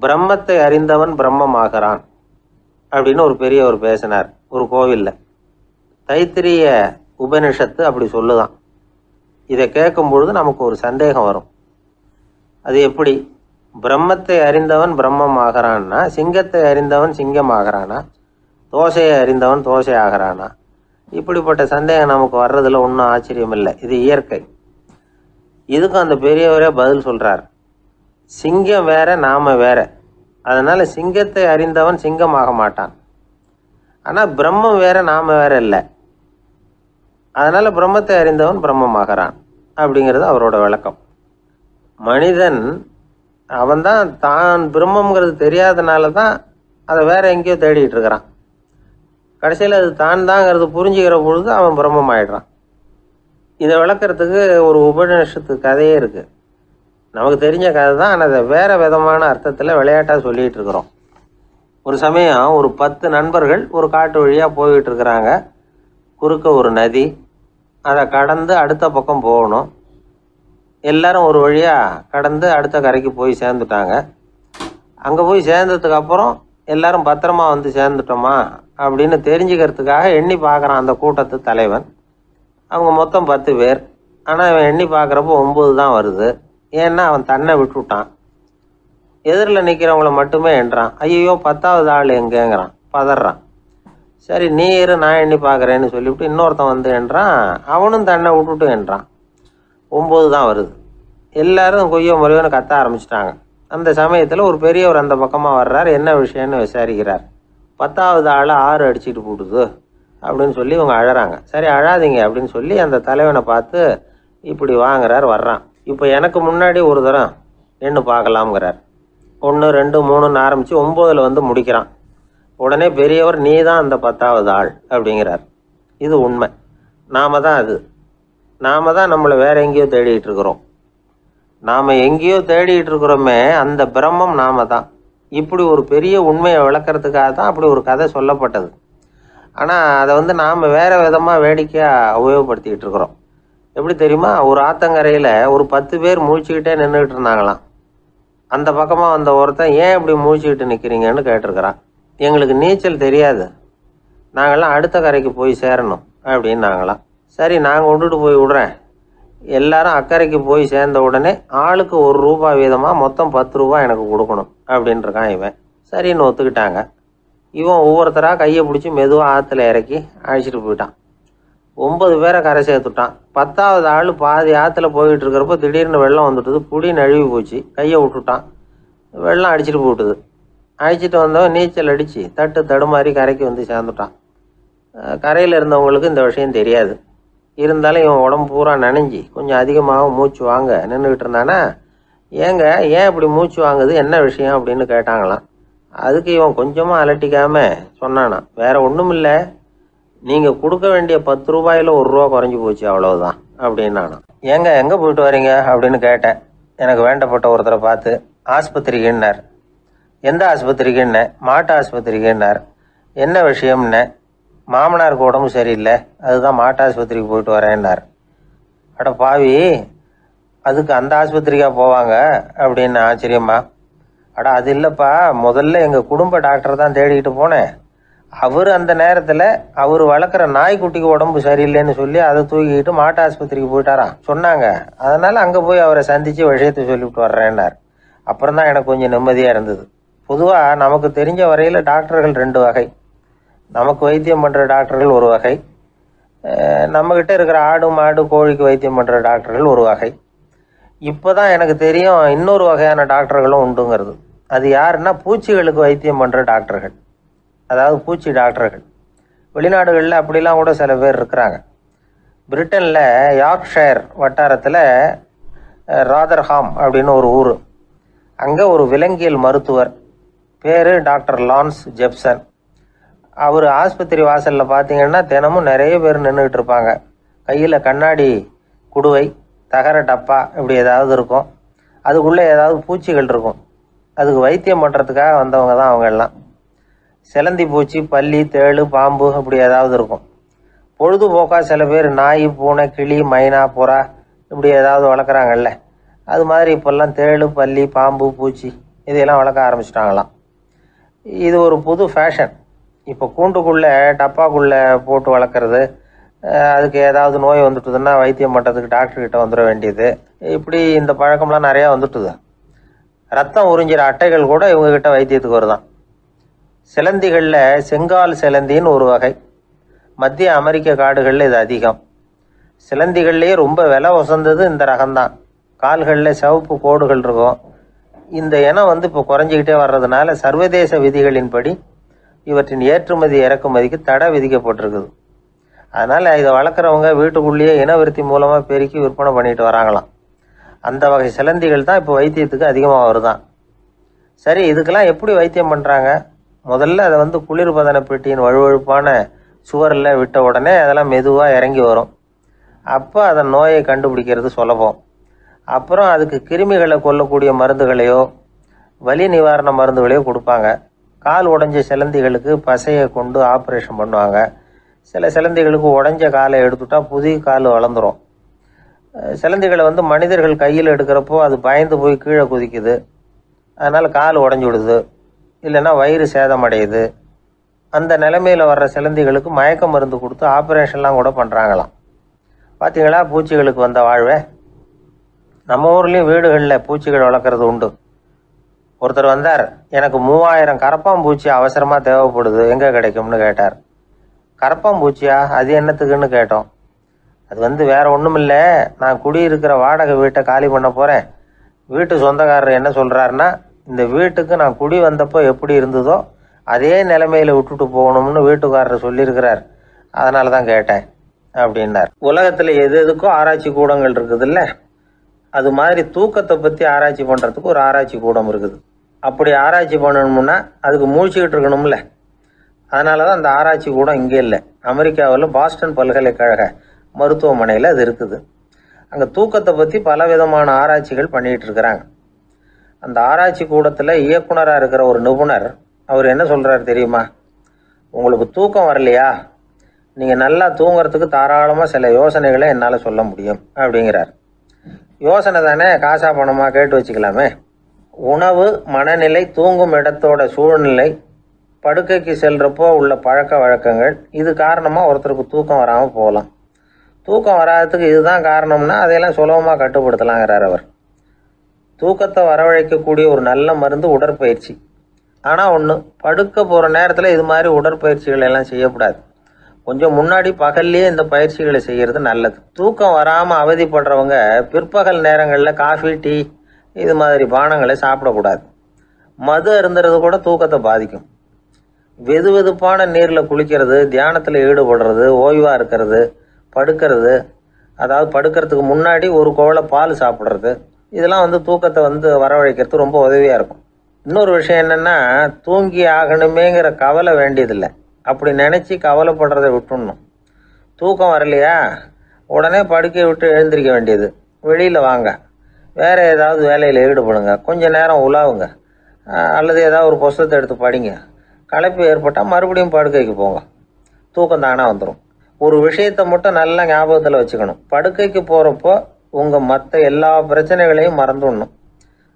பிரம்மத்தை அறிந்தவன் பிரம்மமாகிறான் அப்படின்னு ஒரு பெரியவர் பேசினார் ஒரு கோவிலில். தைத்திரிய உபனிஷத்து அப்படி சொல்லுதான். இதை கேட்கும் பொழுது நமக்கு ஒரு சந்தேகம் வரும். அது எப்படி? பிரம்மத்தை அறிந்தவன் பிரம்மம் ஆகிறான்னா, சிங்கத்தை அறிந்தவன் சிங்கம் ஆகிறானா, தோசையை அறிந்தவன் தோசை ஆகிறானா? இப்படிப்பட்ட சந்தேகம் நமக்கு வர்றதுல ஒன்றும் ஆச்சரியம் இல்லை. இது இயற்கை. இதுக்கும் அந்த பெரியவரே பதில் சொல்றார். சிங்கம் வேற, நாம வேற. அதனால சிங்கத்தை அறிந்தவன் சிங்கம் ஆக மாட்டான். ஆனால் பிரம்மம் வேற, நாம வேற இல்லை. அதனால பிரம்மத்தை அறிந்தவன் பிரம்மமாகிறான் அப்படிங்கிறது அவரோட விளக்கம். மனிதன் அவன்தான் தான் பிரம்மங்கிறது தெரியாதனால தான் அதை வேற எங்கேயோ தேடிட்டு இருக்கிறான். கடைசியில் அது தான் தாங்கிறது புரிஞ்சுக்கிற பொழுது அவன் பிரம்மம் ஆயிடுறான். இதை விளக்கிறதுக்கு ஒரு உபநிஷத்து கதையே இருக்கு. நமக்கு தெரிஞ்ச கதை தான், ஆனால் அதை வேற விதமான அர்த்தத்தில் விளையாட்டாக சொல்லிகிட்டு இருக்கிறோம். ஒரு சமயம் ஒரு 10 நண்பர்கள் ஒரு காட்டு வழியாக போய்கிட்டு இருக்கிறாங்க. குறுக்க ஒரு நதி, அதை கடந்து அடுத்த பக்கம் போகணும். எல்லாரும் ஒரு வழியாக கடந்து அடுத்த கரைக்கு போய் சேர்ந்துட்டாங்க. அங்கே போய் சேர்ந்ததுக்கு அப்புறம் எல்லாரும் பத்திரமா வந்து சேர்ந்துட்டோமா அப்படின்னு தெரிஞ்சுக்கிறதுக்காக எண்ணி பார்க்குறான் அந்த கூட்டத்து தலைவன். அவங்க மொத்தம் 10 பேர். ஆனால் அவன் எண்ணி பார்க்குறப்போ 9 தான் வருது. ஏன்னா அவன் தன்னை விட்டுவிட்டான். எதிரில் நிற்கிறவங்கள மட்டுமே எண்றான். ஐயோ 10வது ஆள் எங்கேங்கிறான், பதறான். சரி நீ இரு, நான் எண்ணி பார்க்குறேன்னு சொல்லிவிட்டு இன்னொருத்தன் வந்து எண்றான். அவனும் தன்னை விட்டுட்டு எண்றான். 9 தான் வருது. எல்லாரும் கொய்யோ முறையோன்னு கத்த ஆரம்பிச்சிட்டாங்க. அந்த சமயத்தில் ஒரு பெரியவர் அந்த பக்கமாக வர்றார். என்ன விஷயம்னு விசாரிக்கிறார். 10வது ஆள் 6 அடிச்சுட்டு போட்டுது அப்படின்னு சொல்லி இவங்க அழறாங்க. சரி அழாதீங்க அப்படின்னு சொல்லி அந்த தலைவனை பார்த்து இப்படி வாங்குறார். வர்றான். இப்போ எனக்கு முன்னாடி ஒரு தரம் எண்ணு பார்க்கலாம்ங்கிறார். 1 2 3ன்னு ஆரம்பித்து 9ல் வந்து முடிக்கிறான். உடனே பெரியவர் நீ தான் அந்த 10வது ஆள் அப்படிங்கிறார். இது உண்மை. நாம தான் அது. நாம தான் நம்மளை வேற எங்கேயோ தேடிட்டு இருக்கிறோம். நாம் எங்கேயோ தேடிட்டு இருக்கிறோமே, அந்த பிரம்மம் நாம தான். இப்படி ஒரு பெரிய உண்மையை விளக்கிறதுக்காக தான் அப்படி ஒரு கதை சொல்லப்பட்டது. ஆனால் அதை வந்து நாம் வேற விதமாக வேடிக்கையாக உபயோகப்படுத்திக்கிட்டு இருக்கிறோம். எப்படி தெரியுமா? ஒரு ஆத்தங்கரையில் ஒரு 10 பேர் முழிச்சுக்கிட்டே நின்றுக்கிட்டு இருந்தாங்களாம். அந்த பக்கமாக வந்த ஒருத்தன் ஏன் இப்படி முழிச்சுக்கிட்டு நிற்கிறீங்கன்னு கேட்டிருக்கிறான். எங்களுக்கு நீச்சல் தெரியாது, நாங்கள்லாம் அடுத்த கரைக்கு போய் சேரணும் அப்படின்னாங்களாம். சரி நாங்கள் விட்டுட்டு போய் விடுறேன். எல்லாரும் அக்கறைக்கு போய் சேர்ந்த உடனே ஆளுக்கு ₹1 வீதமாக மொத்தம் ₹10 எனக்கு கொடுக்கணும் அப்படின்ட்டுருக்கான் இவன். சரின்னு ஒத்துக்கிட்டாங்க. இவன் ஒவ்வொருத்தராக கையை பிடிச்சி மெதுவாக ஆற்றுல இறக்கி அழைச்சிட்டு போயிட்டான். 9 பேரை கரை சேர்த்துட்டான். 10வது ஆள் பாதி ஆற்றுல போயிட்டு இருக்கிறப்போ திடீர்னு வெள்ளம் வந்துட்டுது. புடி நழுவி போச்சு. கையை விட்டுட்டான். வெள்ளம் அடிச்சிட்டு போட்டுது. அழைச்சிட்டு வந்தவன் நீச்சல் அடித்து தட்டு தடுமாறி கரைக்கு வந்து சேர்ந்துட்டான். கரையில் இருந்தவங்களுக்கு இந்த விஷயம் தெரியாது. இருந்தாலும் இவன் உடம்பு பூரா நனைஞ்சி கொஞ்சம் அதிகமாக மூச்சு வாங்க நின்றுக்கிட்டு இருந்தானா, ஏங்க ஏன் இப்படி மூச்சு வாங்குது, என்ன விஷயம் அப்படின்னு கேட்டாங்களாம். அதுக்கு இவன் கொஞ்சமாக அலட்டிக்காமல் சொன்னானா, வேற ஒன்றும் இல்லை, நீங்கள் கொடுக்க வேண்டிய ₹10ல் ₹1 குறைஞ்சி போச்சு அவ்வளவுதான் அப்படின்னானா. ஏங்க எங்கே போயிட்டு வரீங்க அப்படின்னு கேட்டேன். எனக்கு வேண்டப்பட்ட ஒருத்தரை பார்த்து. ஆஸ்பத்திரிக்குன்னார். எந்த ஆஸ்பத்திரிக்குன்னே? மாட்டு ஆஸ்பத்திரிக்குன்னார். என்ன விஷயம்னே? மாமனாருக்கு உடம்பு சரியில்லை, அதுதான் மாட்டு ஆஸ்பத்திரிக்கு போயிட்டு வரேன்னார். அட பாவி, அதுக்கு அந்த ஆஸ்பத்திரிக்கா போவாங்க அப்படின்னு ஆச்சரியமா. அட அது இல்லைப்பா, முதல்ல எங்கள் குடும்ப டாக்டர் தான் தேடிக்கிட்டு போனேன். அவர் அந்த நேரத்தில் அவர் வளர்க்குற நாய்க்குட்டிக்கு உடம்பு சரியில்லைன்னு சொல்லி அதை தூக்கிக்கிட்டு மாட்டு ஆஸ்பத்திரிக்கு போயிட்டாராம் சொன்னாங்க. அதனால் அங்கே போய் அவரை சந்தித்து விஷயத்தை சொல்லிவிட்டு வர்றேன்னார். அப்புறம் தான் எனக்கு கொஞ்சம் நிம்மதியாக இருந்தது. பொதுவாக நமக்கு தெரிஞ்ச வரையில் டாக்டர்கள் 2 வகை. நமக்கு வைத்தியம் பண்ணுற டாக்டர்கள் ஒரு வகை, நம்மக்கிட்ட இருக்கிற ஆடு மாடு கோழிக்கு வைத்தியம் பண்ணுற டாக்டர்கள் ஒரு வகை. இப்போ தான் எனக்கு தெரியும் இன்னொரு வகையான டாக்டர்களும் உண்டுங்கிறது. அது யாருன்னா பூச்சிகளுக்கு வைத்தியம் பண்ணுற டாக்டர்கள், அதாவது பூச்சி டாக்டர்கள். வெளிநாடுகளில் அப்படிலாம் கூட சில பேர் இருக்கிறாங்க. பிரிட்டனில் யார்க்ஷயர் வட்டாரத்தில் ராதர்ஹாம் அப்படின்னு ஒரு ஊர். அங்கே ஒரு விலங்கியல் மருத்துவர் பேர் டாக்டர் லான்ஸ் ஜெப்சன். அவர் ஆஸ்பத்திரி வாசலில் பார்த்தீங்கன்னா தினமும் நிறைய பேர் நின்றுக்கிட்டு இருப்பாங்க. கையில் கண்ணாடி குடுவை, தகர டப்பா இப்படி ஏதாவது இருக்கும். அதுக்குள்ளே ஏதாவது பூச்சிகள் இருக்கும். அதுக்கு வைத்தியம் பண்ணுறதுக்காக வந்தவங்க தான் அவங்க எல்லாம். சிலந்தி பூச்சி, பல்லி, தேளு, பாம்பு இப்படி ஏதாவது இருக்கும். பொழுதுபோக்காக சில பேர் நாய், பூனை, கிளி, மைனா, புறா இப்படி ஏதாவது வளர்க்குறாங்கல்ல, அது மாதிரி இப்போல்லாம் தேளு, பல்லி, பாம்பு, பூச்சி இதையெல்லாம் வளர்க்க ஆரம்பிச்சிட்டாங்களாம். இது ஒரு புது ஃபேஷன். இப்போ கூண்டுக்குள்ளே டப்பாக்குள்ளே போட்டு வளர்க்குறது, அதுக்கு ஏதாவது நோய் வந்துட்டுதுன்னா வைத்தியம் பண்ணுறதுக்கு டாக்டர்கிட்ட வந்துட வேண்டியது, இப்படி இந்த பழக்கம்லாம் நிறையா வந்துட்டுது. ரத்தம் உறிஞ்சிற அட்டைகள் கூட இவங்ககிட்ட வைத்தியத்துக்கு வருதான். சிலந்திகளில் செங்கால் சிலந்தின்னு ஒரு வகை. மத்திய அமெரிக்க காடுகளில் இது அதிகம். சிலந்திகள்லேயே ரொம்ப விலை உசந்தது இந்த ரகம்தான். கால்களில் சிவப்பு கோடுகள் இருக்கும். இந்த இனம் இப்போ குறைஞ்சிக்கிட்டே வர்றதுனால சர்வதேச விதிகளின்படி இவற்றின் ஏற்றுமதி இறக்குமதிக்கு தடை விதிக்கப்பட்டிருக்குது. அதனால் இதை வளர்க்குறவங்க வீட்டுக்குள்ளேயே இனவிருத்தி மூலமாக பெருக்கி விற்பனை பண்ணிட்டு வராங்களாம். அந்த வகை சிலந்திகள் தான் இப்போ வைத்தியத்துக்கு அதிகமாக வருதான். சரி, இதுக்கெல்லாம் எப்படி வைத்தியம் பண்ணுறாங்க? முதல்ல அதை குளிர்பதன பெட்டியின் வழுவழுப்பான சுவரில் விட்ட உடனே அதெல்லாம் மெதுவாக இறங்கி வரும். அப்போ அதன் நோயை கண்டுபிடிக்கிறது சுலபம். அப்புறம் அதுக்கு கிருமிகளை கொல்லக்கூடிய மருந்துகளையோ வலி நிவாரண மருந்துகளையோ கொடுப்பாங்க. கால் உடைஞ்ச சிலந்திகளுக்கு பசையை கொண்டு ஆப்ரேஷன் பண்ணுவாங்க. சில சிலந்திகளுக்கு உடைஞ்ச காலை எடுத்துட்டா புதிய கால் வளர்ந்துடும். சிலந்திகளை மனிதர்கள் கையில் எடுக்கிறப்போ அது பயந்து போய் கீழே குதிக்குது. அதனால் கால் உடஞ்சி விடுது, இல்லைன்னா வயிறு சேதமடையுது. அந்த நிலைமையில் வர்ற சிலந்திகளுக்கு மயக்க மருந்து கொடுத்து ஆப்ரேஷன்லாம் கூட பண்ணுறாங்களாம். பார்த்தீங்களா பூச்சிகளுக்கு வந்த வாழ்வே? நம்ம ஊர்லேயும் வீடுகளில் பூச்சிகள் வளர்க்குறது உண்டு. ஒருத்தர் வந்தார், எனக்கு 3000 கரப்பாம்பூச்சி அவசரமாக தேவைப்படுது, எங்கே கிடைக்கும்னு கேட்டார். கரப்பாம்பூச்சியா? அது என்னத்துக்குன்னு கேட்டோம். அது வேறு ஒன்றும் இல்லை, நான் குடியிருக்கிற வாடகை வீட்டை காலி பண்ண போகிறேன். வீட்டு சொந்தக்காரர் என்ன சொல்கிறாருன்னா, இந்த வீட்டுக்கு நான் குடி வந்தப்போ எப்படி இருந்ததோ அதே நிலைமையில் விட்டுட்டு போகணும்னு வீட்டுக்காரர் சொல்லியிருக்கிறார், அதனால தான் கேட்டேன் அப்படின்னார். உலகத்தில் எது எதுக்கும் ஆராய்ச்சி கூடங்கள் இருக்குதுல்ல, அது மாதிரி தூக்கத்தை பற்றி ஆராய்ச்சி பண்ணுறதுக்கு ஒரு ஆராய்ச்சி கூடம் இருக்குது. அப்படி ஆராய்ச்சி பண்ணணும்னா அதுக்கு மூழ்கிக்கிட்டு இருக்கணும்ல. அதனால தான் அந்த ஆராய்ச்சி கூடம் இங்கே இல்லை. அமெரிக்காவில் பாஸ்டன் பல்கலைக்கழக மருத்துவமனையில் அது இருக்குது. அங்கே தூக்கத்தை பற்றி பலவிதமான ஆராய்ச்சிகள் பண்ணிகிட்டு இருக்கிறாங்க. அந்த ஆராய்ச்சி கூடத்தில் இயக்குனராக இருக்கிற ஒரு நிபுணர், அவர் என்ன சொல்கிறாரு தெரியுமா? உங்களுக்கு தூக்கம் வரலையா, நீங்கள் நல்லா தூங்குறதுக்கு தாராளமாக சில யோசனைகளை என்னால் சொல்ல முடியும் அப்படிங்கிறார். யோசனை தானே, காசா பணமாக கேட்டு வச்சுக்கலாமே. உணவு, மனநிலை, தூங்கும் இடத்தோட சூழ்நிலை, படுக்கைக்கு செல்றப்போ உள்ள பழக்க வழக்கங்கள், இது காரணமாக ஒருத்தருக்கு தூக்கம் வராமல் போகலாம். தூக்கம் வராததுக்கு இதுதான் காரணம்னா அதையெல்லாம் சுலபமாக கட்டுப்படுத்தலாங்கிறார் அவர். தூக்கத்தை வரவழைக்கக்கூடிய ஒரு நல்ல மருந்து உடற்பயிற்சி. ஆனால் ஒன்று, படுக்க போகிற நேரத்தில் இது மாதிரி உடற்பயிற்சிகள் எல்லாம் செய்யக்கூடாது. கொஞ்சம் முன்னாடி பகல்லையே இந்த பயிற்சிகளை செய்கிறது நல்லது. தூக்கம் வராமல் அவதிப்படுறவங்க பிற்பகல் நேரங்களில் காஃபி, டீ இது மாதிரி பானங்களை சாப்பிடக்கூடாது. மது அருந்துறது கூட தூக்கத்தை பாதிக்கும். வெது வெதுப்பான நீரில் குளிக்கிறது, தியானத்தில் ஈடுபடுறது, ஓய்வாக இருக்கிறது, படுக்கிறது, அதாவது படுக்கிறதுக்கு முன்னாடி ஒரு கோவலை பால் சாப்பிட்றது, இதெல்லாம் தூக்கத்தை வரவழைக்கிறது ரொம்ப உதவியாக இருக்கும். இன்னொரு விஷயம் என்னென்னா, தூங்கி ஆகணுமேங்கிற கவலை வேண்டியதில்லை. அப்படி நினச்சி கவலைப்படுறதை விட்டுடணும். தூக்கம் வரலையா, உடனே படுக்கையை விட்டு எழுந்திரிக்க வேண்டியது. வெளியில் வாங்க, வேறு ஏதாவது வேலையில் ஈடுபடுங்க, கொஞ்சம் நேரம் உலாவுங்க, அல்லது ஏதாவது ஒரு புஸ்தகத்தை எடுத்து படிங்க. களைப்பு ஏற்பட்டால் மறுபடியும் படுக்கைக்கு போங்க, தூக்கம் தானாக வந்துடும். ஒரு விஷயத்தை மட்டும் நல்லா ஞாபகத்தில் வச்சுக்கணும். படுக்கைக்கு போகிறப்போ உங்கள் மற்ற எல்லா பிரச்சனைகளையும் மறந்துடணும்.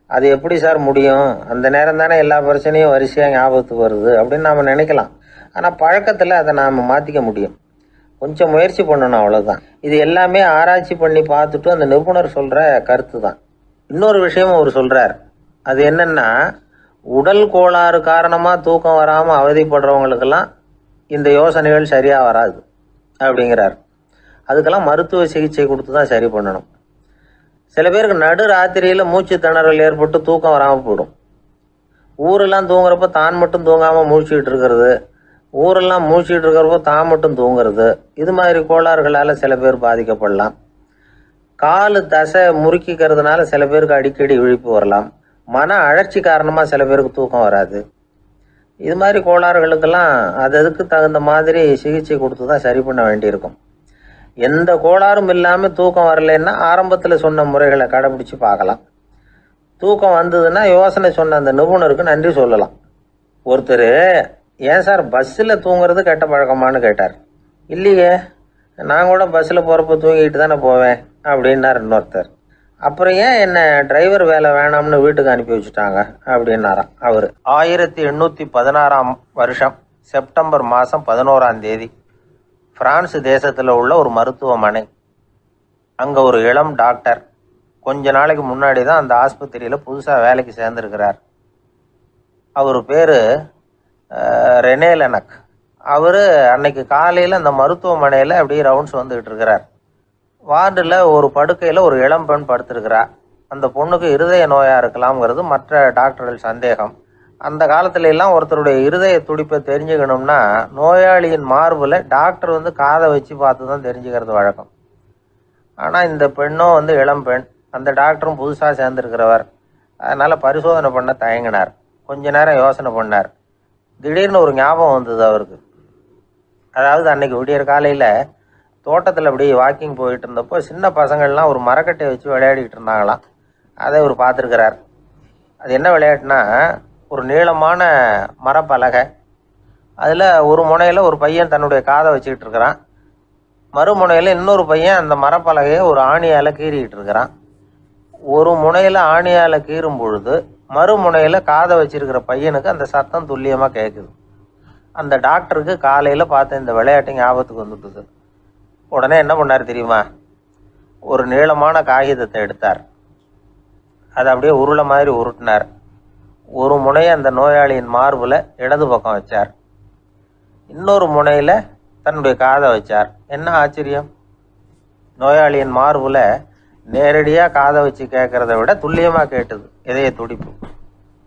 அது எப்படி சார் முடியும்? அந்த நேரம் தானே எல்லா பிரச்சனையும் வரிசையாக ஞாபகத்துக்கு வருது அப்படின்னு நாம் நினைக்கலாம். ஆனால் பழக்கத்தில் அதை நாம் மாற்றிக்க முடியும். கொஞ்சம் முயற்சி பண்ணணும், அவ்வளோதான். இது எல்லாமே ஆராய்ச்சி பண்ணி பார்த்துட்டு அந்த நிபுணர் சொல்கிற கருத்து தான். இன்னொரு விஷயமும் அவர் சொல்கிறார். அது என்னென்னா, உடல் கோளாறு காரணமாக தூக்கம் வராமல் அவதிப்படுறவங்களுக்கெல்லாம் இந்த யோசனைகள் சரியாக வராது அப்படிங்கிறார். அதுக்கெல்லாம் மருத்துவ சிகிச்சை கொடுத்து தான் சரி பண்ணணும். சில பேருக்கு நடு ராத்திரியில் மூச்சு திணறல் ஏற்பட்டு தூக்கம் வராமல் போயிடும். ஊரெல்லாம் தூங்குறப்ப தான் மட்டும் தூங்காமல் மூழ்கிட்டு இருக்கிறது, ஊரெல்லாம் மூழ்கிட்டு இருக்கிறப்போ தான் மட்டும் தூங்குறது, இது மாதிரி கோளாறுகளால் சில பேர் பாதிக்கப்படலாம். காலு தசை முறுக்கிக்கிறதுனால சில பேருக்கு அடிக்கடி விழிப்பு வரலாம். மன அழற்சி காரணமாக சில பேருக்கு தூக்கம் வராது. இது மாதிரி கோளாறுகளுக்கெல்லாம் அதுக்கு தகுந்த மாதிரி சிகிச்சை கொடுத்து தான் சரி பண்ண வேண்டியிருக்கும். எந்த கோளாறும் இல்லாமல் தூக்கம் வரலைன்னா ஆரம்பத்தில் சொன்ன முறைகளை கடைபிடிச்சு பார்க்கலாம். தூக்கம் வந்ததுன்னா யோசனை சொன்ன அந்த நிபுணருக்கு நன்றி சொல்லலாம். ஒருத்தர், ஏன் சார் பஸ்ஸில் தூங்குறது கெட்ட பழக்கமானு கேட்டார். இல்லையே, நான் கூட பஸ்ஸில் போகிறப்ப தூங்கிட்டு தானே போவேன் அப்படின்னார் இன்னொருத்தர். அப்புறம் ஏன் என்ன டிரைவர் வேலை வேணாம்னு வீட்டுக்கு அனுப்பி வச்சுட்டாங்க அப்படின்னாராம் அவர். 1816 வருஷம் செப்டம்பர் மாதம் 11 பிரான்ஸ் தேசத்தில் உள்ள ஒரு மருத்துவமனை. அங்கே ஒரு இளம் டாக்டர் கொஞ்ச நாளைக்கு முன்னாடி தான் அந்த ஆஸ்பத்திரியில் புதுசாக வேலைக்கு சேர்ந்துருக்கிறார். அவர் பேர் ரெனே லெனக். அவர் அன்னைக்கு காலையில் அந்த மருத்துவமனையில் அப்படியே ரவுண்ட்ஸ் வந்துக்கிட்டு இருக்கிறார். வார்டில் ஒரு படுக்கையில் ஒரு இளம் பெண் படுத்திருக்கிறா. அந்த பொண்ணுக்கு இருதய நோயாக இருக்கலாம்ங்கிறது மற்ற டாக்டர்கள் சந்தேகம். அந்த காலத்துல எல்லாம் ஒருத்தருடைய இருதய துடிப்பை தெரிஞ்சுக்கணும்னா நோயாளியின் மார்பில் டாக்டர் காதை வச்சு பார்த்து தான் தெரிஞ்சுக்கிறது வழக்கம். ஆனால் இந்த பெண்ணும் இளம் பெண், அந்த டாக்டரும் புதுசாக சேர்ந்துருக்கிறவர். அதனால் பரிசோதனை பண்ண தயங்கினார். கொஞ்ச நேரம் யோசனை பண்ணார். திடீர்னு ஒரு ஞாபகம் வந்தது அவருக்கு. அதாவது அன்னைக்கு விடியற் காலையில் தோட்டத்தில் அப்படியே வாக்கிங் போயிட்டு இருந்தப்போ சின்ன பசங்கள்லாம் ஒரு மரக்கட்டையை வச்சு விளையாடிக்கிட்டு இருந்தாங்களாம். அதை இவர் பார்த்துருக்கிறார். அது என்ன விளையாட்டுனா, ஒரு நீளமான மரப்பலகை, அதில் ஒரு முனையில் ஒரு பையன் தன்னுடைய காதை வச்சுக்கிட்டு இருக்கிறான். மறுமுனையில் இன்னொரு பையன் அந்த மரப்பலகையை ஒரு ஆணியால் கீறிக்கிட்டு இருக்கிறான். ஒரு முனையில் ஆணியால் கீறும் பொழுது மறுமுனையில் காதை வச்சிருக்கிற பையனுக்கு அந்த சத்தம் துல்லியமாக கேட்குது. அந்த டாக்டருக்கு காலையில் பார்த்த இந்த விளையாட்டு ஞாபகத்துக்கு வந்துட்டுது. உடனே என்ன பண்ணார் தெரியுமா? ஒரு நீளமான காகிதத்தை எடுத்தார். அதை அப்படியே உருளை மாதிரி உருட்டினார். ஒரு முனையை அந்த நோயாளியின் மார்பில் இடது பக்கம் வச்சார். இன்னொரு முனையில் தன்னுடைய காதை வச்சார். என்ன ஆச்சரியம்! நோயாளியின் மார்பில் நேரடியாக காதை வச்சு கேட்குறத விட துல்லியமாக கேட்டுது இதய துடிப்பு.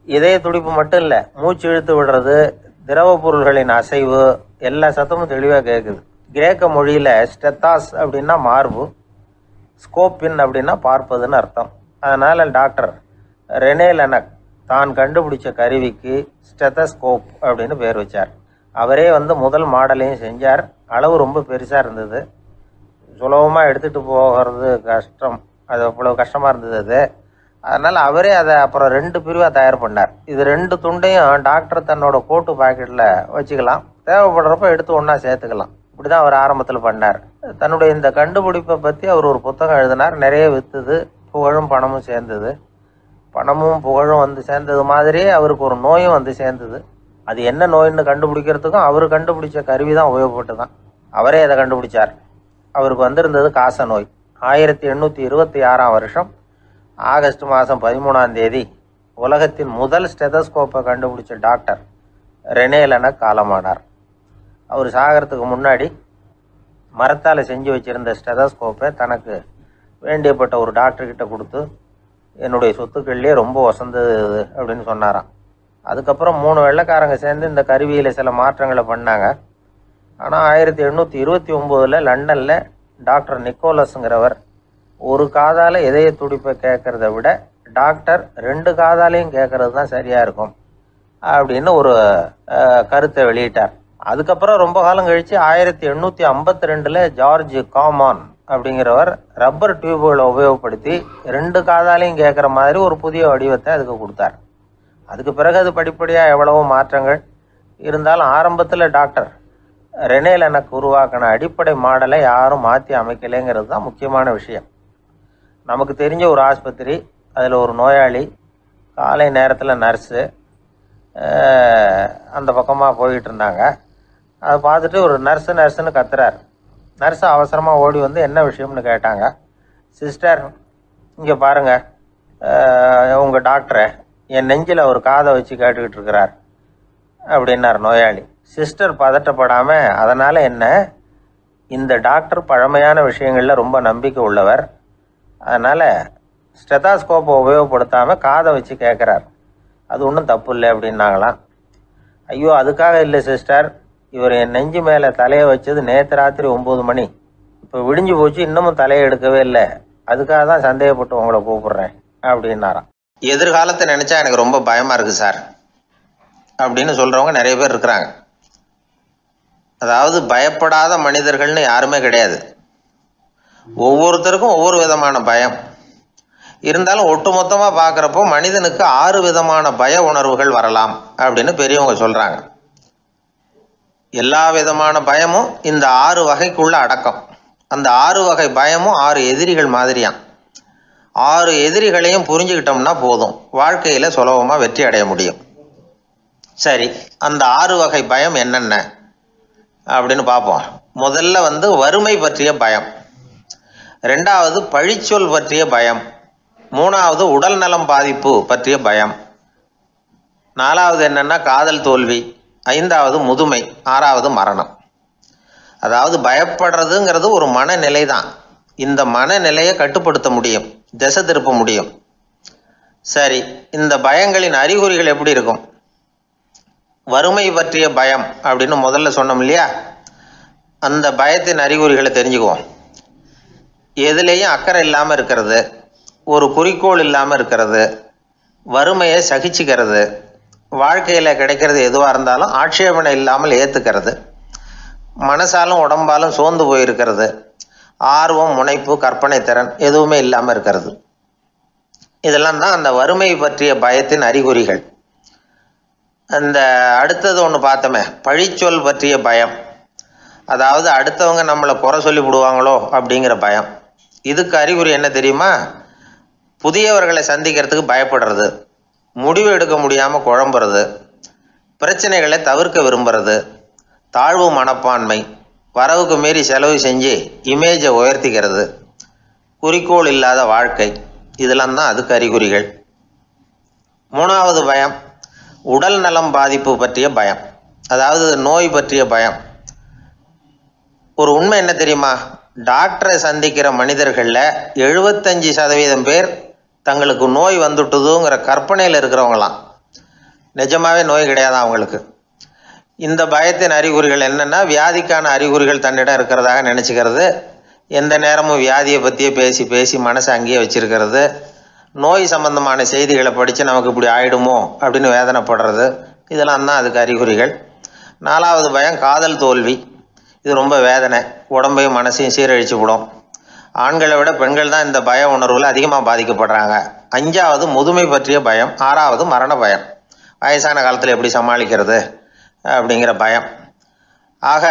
இதய துடிப்பு மட்டும் இல்லை, மூச்சு இழுத்து விடுறது, திரவ பொருள்களின் அசைவு, எல்லா சத்தமும் தெளிவாக கேட்குது. கிரேக்க மொழியில் ஸ்டெத்தாஸ் அப்படின்னா மார்பு, ஸ்கோப்பின் அப்படின்னா பார்ப்பதுன்னு அர்த்தம். அதனால் டாக்டர் ரெனே லெனக் தான் கண்டுபிடிச்ச கருவிக்கு ஸ்டெத்தஸ்கோப் அப்படின்னு பேர் வச்சார். அவரே முதல் மாடலையும் செஞ்சார். அளவு ரொம்ப பெருசாக இருந்தது, சுலபமாக எடுத்துகிட்டு போகிறது கஷ்டம், அது அவ்வளோ கஷ்டமாக இருந்தது அது. அதனால் அவரே அதை அப்புறம் 2 பிரிவாக தயார் பண்ணார். இது 2 துண்டையும் டாக்டர் தன்னோட கோட்டு பாக்கெட்டில் வச்சுக்கலாம், தேவைப்படுறப்ப எடுத்து ஒன்றா சேர்த்துக்கலாம். இப்படி தான் அவர் ஆரம்பத்தில் பண்ணார். தன்னுடைய இந்த கண்டுபிடிப்பை பற்றி அவர் ஒரு புத்தகம் எழுதினார். நிறைய விற்றுது, புகழும் பணமும் சேர்ந்தது. பணமும் புகழும் சேர்ந்தது மாதிரியே அவருக்கு ஒரு நோயும் சேர்ந்தது. அது என்ன நோயின்னு கண்டுபிடிக்கிறதுக்கும் அவர் கண்டுபிடிச்ச கருவி தான் உபயோகப்பட்டு தான். அவரே அதை கண்டுபிடிச்சார். அவருக்கு வந்திருந்தது காச நோய். 1826 வருஷம் ஆகஸ்ட் மாதம் 13 உலகத்தின் முதல் ஸ்டெதஸ்கோப்பை கண்டுபிடிச்ச டாக்டர் ரெனே லெனக் காலமானார். அவர் சாகிறதுக்கு முன்னாடி மரத்தால் செஞ்சு வச்சுருந்த ஸ்டெதஸ்கோப்பை தனக்கு வேண்டியப்பட்ட ஒரு டாக்டர்கிட்ட கொடுத்து, என்னுடைய சொத்துக்கள்லேயே ரொம்ப வசந்தது அப்படின்னு சொன்னாராம். அதுக்கப்புறம் 3 வெள்ளைக்காரங்க சேர்ந்து இந்த கருவியில் சில மாற்றங்களை பண்ணாங்க. ஆனால் 1829 லண்டனில் டாக்டர் நிக்கோலஸுங்கிறவர் ஒரு காதால் இதய துடிப்பை கேட்குறத விட டாக்டர் 2 காதாலையும் கேட்கறது தான் சரியாக இருக்கும் அப்படின்னு ஒரு கருத்தை வெளியிட்டார். அதுக்கப்புறம் ரொம்ப காலம் கழித்து 1852 ஜார்ஜ் காமான் அப்படிங்கிறவர் ரப்பர் டியூபுகளை உபயோகப்படுத்தி 2 காதாலையும் கேட்குற மாதிரி ஒரு புதிய வடிவத்தை அதுக்கு கொடுத்தார். அதுக்கு பிறகு அது படிப்படியாக எவ்வளவோ மாற்றங்கள் இருந்தாலும் ஆரம்பத்தில் டாக்டர் ரெனே லெனக் உருவாக்கின அடிப்படை மாடலை யாரும் மாற்றி அமைக்கலைங்கிறது தான் முக்கியமான விஷயம். நமக்கு தெரிஞ்ச ஒரு ஆஸ்பத்திரி, அதில் ஒரு நோயாளி, காலை நேரத்தில் நர்ஸு அந்த பக்கமாக போய்கிட்டு இருந்தாங்க. அதை பார்த்துட்டு ஒரு நர்ஸுன்னு கத்துறார். நர்ஸு அவசரமாக ஓடி என்ன விஷயம்னு கேட்டாங்க. சிஸ்டர், இங்கே பாருங்கள், உங்கள் டாக்டரை என் நெஞ்சில் ஒரு காதை வச்சு கேட்டுக்கிட்டு இருக்கிறார் அப்படின்னார் நோயாளி. சிஸ்டர் பதட்டப்படாமல், அதனால் என்ன, இந்த டாக்டர் பழமையான விஷயங்களில் ரொம்ப நம்பிக்கை உள்ளவர், அதனால் ஸ்டெதாஸ்கோப்பை உபயோகப்படுத்தாமல் காதை வச்சு கேட்குறார், அது ஒன்றும் தப்பு இல்லை அப்படின்னாங்களாம். ஐயோ, அதுக்காக இல்லை சிஸ்டர், இவர் என் நெஞ்சு மேலே தலையை வச்சது நேற்று ராத்திரி 9 மணி, இப்போ விடிஞ்சு போச்சு, இன்னமும் தலையை எடுக்கவே இல்லை, அதுக்காக தான் சந்தேகப்பட்டு உங்களை கூப்பிடுறேன் அப்படின்னாராம். எதிர்காலத்தை நினச்சா எனக்கு ரொம்ப பயமாக இருக்குது சார் அப்படின்னு சொல்கிறவங்க நிறைய பேர் இருக்கிறாங்க. அதாவது பயப்படாத மனிதர்கள்னு யாருமே கிடையாது. ஒவ்வொருத்தருக்கும் ஒவ்வொரு விதமான பயம் இருந்தாலும் ஒட்டுமொத்தமாக பார்க்குறப்போ மனிதனுக்கு 6 விதமான பய உணர்வுகள் வரலாம் அப்படின்னு பெரியவங்க சொல்கிறாங்க. எல்லா விதமான பயமும் இந்த 6 வகைக்குள்ள அடக்கம். அந்த 6 வகை பயமும் 6 எதிரிகள் மாதிரியாம். 6 எதிரிகளையும் புரிஞ்சுக்கிட்டோம்னா போதும், வாழ்க்கையில் சுலபமாக வெற்றி அடைய முடியும். சரி, அந்த 6 வகை பயம் என்னென்ன அப்படின்னு பார்ப்போம். முதல்ல வறுமை பற்றிய பயம், 2வது பழிச்சொல் பற்றிய பயம், 3வது உடல் நலம் பாதிப்பு பற்றிய பயம், 4வது என்னன்னா காதல் தோல்வி, 5வது முதுமை, 6வது மரணம். அதாவது பயப்படுறதுங்கிறது ஒரு மனநிலை தான். இந்த மனநிலையை கட்டுப்படுத்த முடியும், திசை திருப்ப முடியும். சரி, இந்த பயங்களின் அறிகுறிகள் எப்படி இருக்கும்? வறுமை பற்றிய பயம் அப்படின்னு முதல்ல சொன்னோம் இல்லையா, அந்த பயத்தின் அறிகுறிகளை தெரிஞ்சுக்குவோம். எதுலேயும் அக்கறை இல்லாமல் இருக்கிறது, ஒரு குறிக்கோள் இல்லாமல் இருக்கிறது, வறுமையை சகிச்சுக்கிறது, வாழ்க்கையில் கிடைக்கிறது எதுவாக இருந்தாலும் ஆட்சேபனை இல்லாமல் ஏற்றுக்கிறது, மனசாலும் உடம்பாலும் சோர்ந்து போயிருக்கிறது, ஆர்வம், முனைப்பு, கற்பனை திறன் எதுவுமே இல்லாமல் இருக்கிறது. இதெல்லாம் தான் அந்த வறுமை பற்றிய பயத்தின் அறிகுறிகள். அந்த அடுத்தது ஒன்று பார்த்தோமே, பழிச்சொல் பற்றிய பயம். அதாவது அடுத்தவங்க நம்மளை குறை சொல்லி விடுவாங்களோ அப்படிங்கிற பயம். இதுக்கு அறிகுறி என்ன தெரியுமா? புதியவர்களை சந்திக்கிறதுக்கு பயப்படுறது, முடிவு எடுக்க முடியாமல் குழம்புறது, பிரச்சனைகளை தவிர்க்க விரும்புறது, தாழ்வு மனப்பான்மை, வரவுக்கு மீறி செலவு செஞ்சு இமேஜை உயர்த்திக்கிறது, குறிக்கோள் இல்லாத வாழ்க்கை, இதெல்லாம் தான் அதுக்கு அறிகுறிகள். 3வது பயம் உடல் நலம் பாதிப்பு பற்றிய பயம், அதாவது நோய் பற்றிய பயம். ஒரு உண்மை என்ன தெரியுமா? டாக்டரை சந்திக்கிற மனிதர்களில் 75% பேர் தங்களுக்கு நோய் வந்துட்டுதுங்கிற கற்பனையில் இருக்கிறவங்களாம். நிஜமாவே நோய் கிடையாதான் அவங்களுக்கு. இந்த பயத்தின் அறிகுறிகள் என்னென்னா, வியாதிக்கான அறிகுறிகள் தன்னிடம் இருக்கிறதாக நினச்சிக்கிறது, எந்த நேரமும் வியாதியை பற்றியே பேசி பேசி மனசை அங்கேயே வச்சிருக்கிறது, நோய் சம்பந்தமான செய்திகளை படித்து நமக்கு இப்படி ஆயிடுமோ அப்படின்னு வேதனைப்படுறது, இதெல்லாம் தான் அதுக்கு அறிகுறிகள். 4வது பயம் காதல் தோல்வி. இது ரொம்ப வேதனை, உடம்பையும் மனசையும் சீரழிச்சு விடும். ஆண்களை விட பெண்கள் தான் இந்த பய உணர்வில் அதிகமாக பாதிக்கப்படுறாங்க. 5வது முதுமை பற்றிய பயம். 6வது மரண பயம், வயசான காலத்தில் எப்படி சமாளிக்கிறது அப்படிங்கிற பயம். ஆக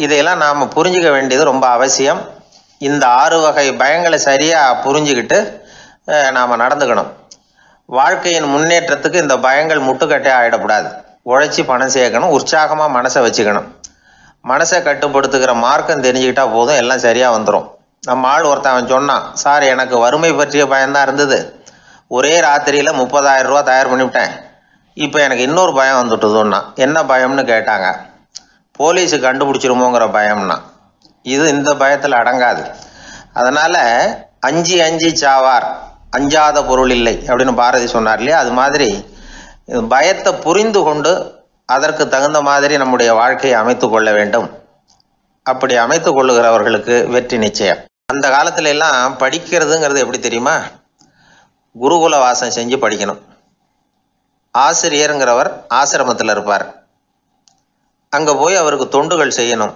இதையெல்லாம் நாம் புரிஞ்சிக்க வேண்டியது ரொம்ப அவசியம். இந்த 6 வகை பயங்களை சரியாக புரிஞ்சுக்கிட்டு நாம் நடந்துக்கணும். வாழ்க்கையின் முன்னேற்றத்துக்கு இந்த பயங்கள் முட்டுக்கட்டே ஆகிடக்கூடாது. உழைச்சி பணம் சேர்க்கணும், உற்சாகமாக மனசை வச்சுக்கணும். மனசை கட்டுப்படுத்துகிற மார்க்கம் தெரிஞ்சுக்கிட்டா போதும், எல்லாம் சரியாக வந்துடும். நம்ம ஆள் ஒருத்தன் சொன்னான், சார் எனக்கு வறுமை பற்றிய பயம்தான் இருந்தது, ஒரே ராத்திரியில் 30,000 ரூபா தயார் பண்ணிவிட்டேன், இப்போ எனக்கு இன்னொரு பயம் வந்துட்டுதுன்னா. என்ன பயம்னு கேட்டாங்க. போலீஸு கண்டுபிடிச்சிருமோங்கிற பயம்னா. இது இந்த பயத்தில் அடங்காது. அதனால் அஞ்சி அஞ்சி சாவார், அஞ்சாத பொருள் இல்லை அப்படின்னு பாரதி சொன்னார் இல்லையா, அது மாதிரி பயத்தை புரிந்து கொண்டு அதற்கு தகுந்த மாதிரி நம்முடைய வாழ்க்கையை அமைத்து கொள்ள வேண்டும். அப்படி அமைத்து கொள்ளுகிறவர்களுக்கு வெற்றி நிச்சயம். அந்த காலத்துல எல்லாம் படிக்கிறதுங்கிறது எப்படி தெரியுமா? குருகுல வாசம் செஞ்சு படிக்கணும். ஆசிரியருங்கிறவர் ஆசிரமத்தில் இருப்பார். அங்கே போய் அவருக்கு தொண்டுகள் செய்யணும்,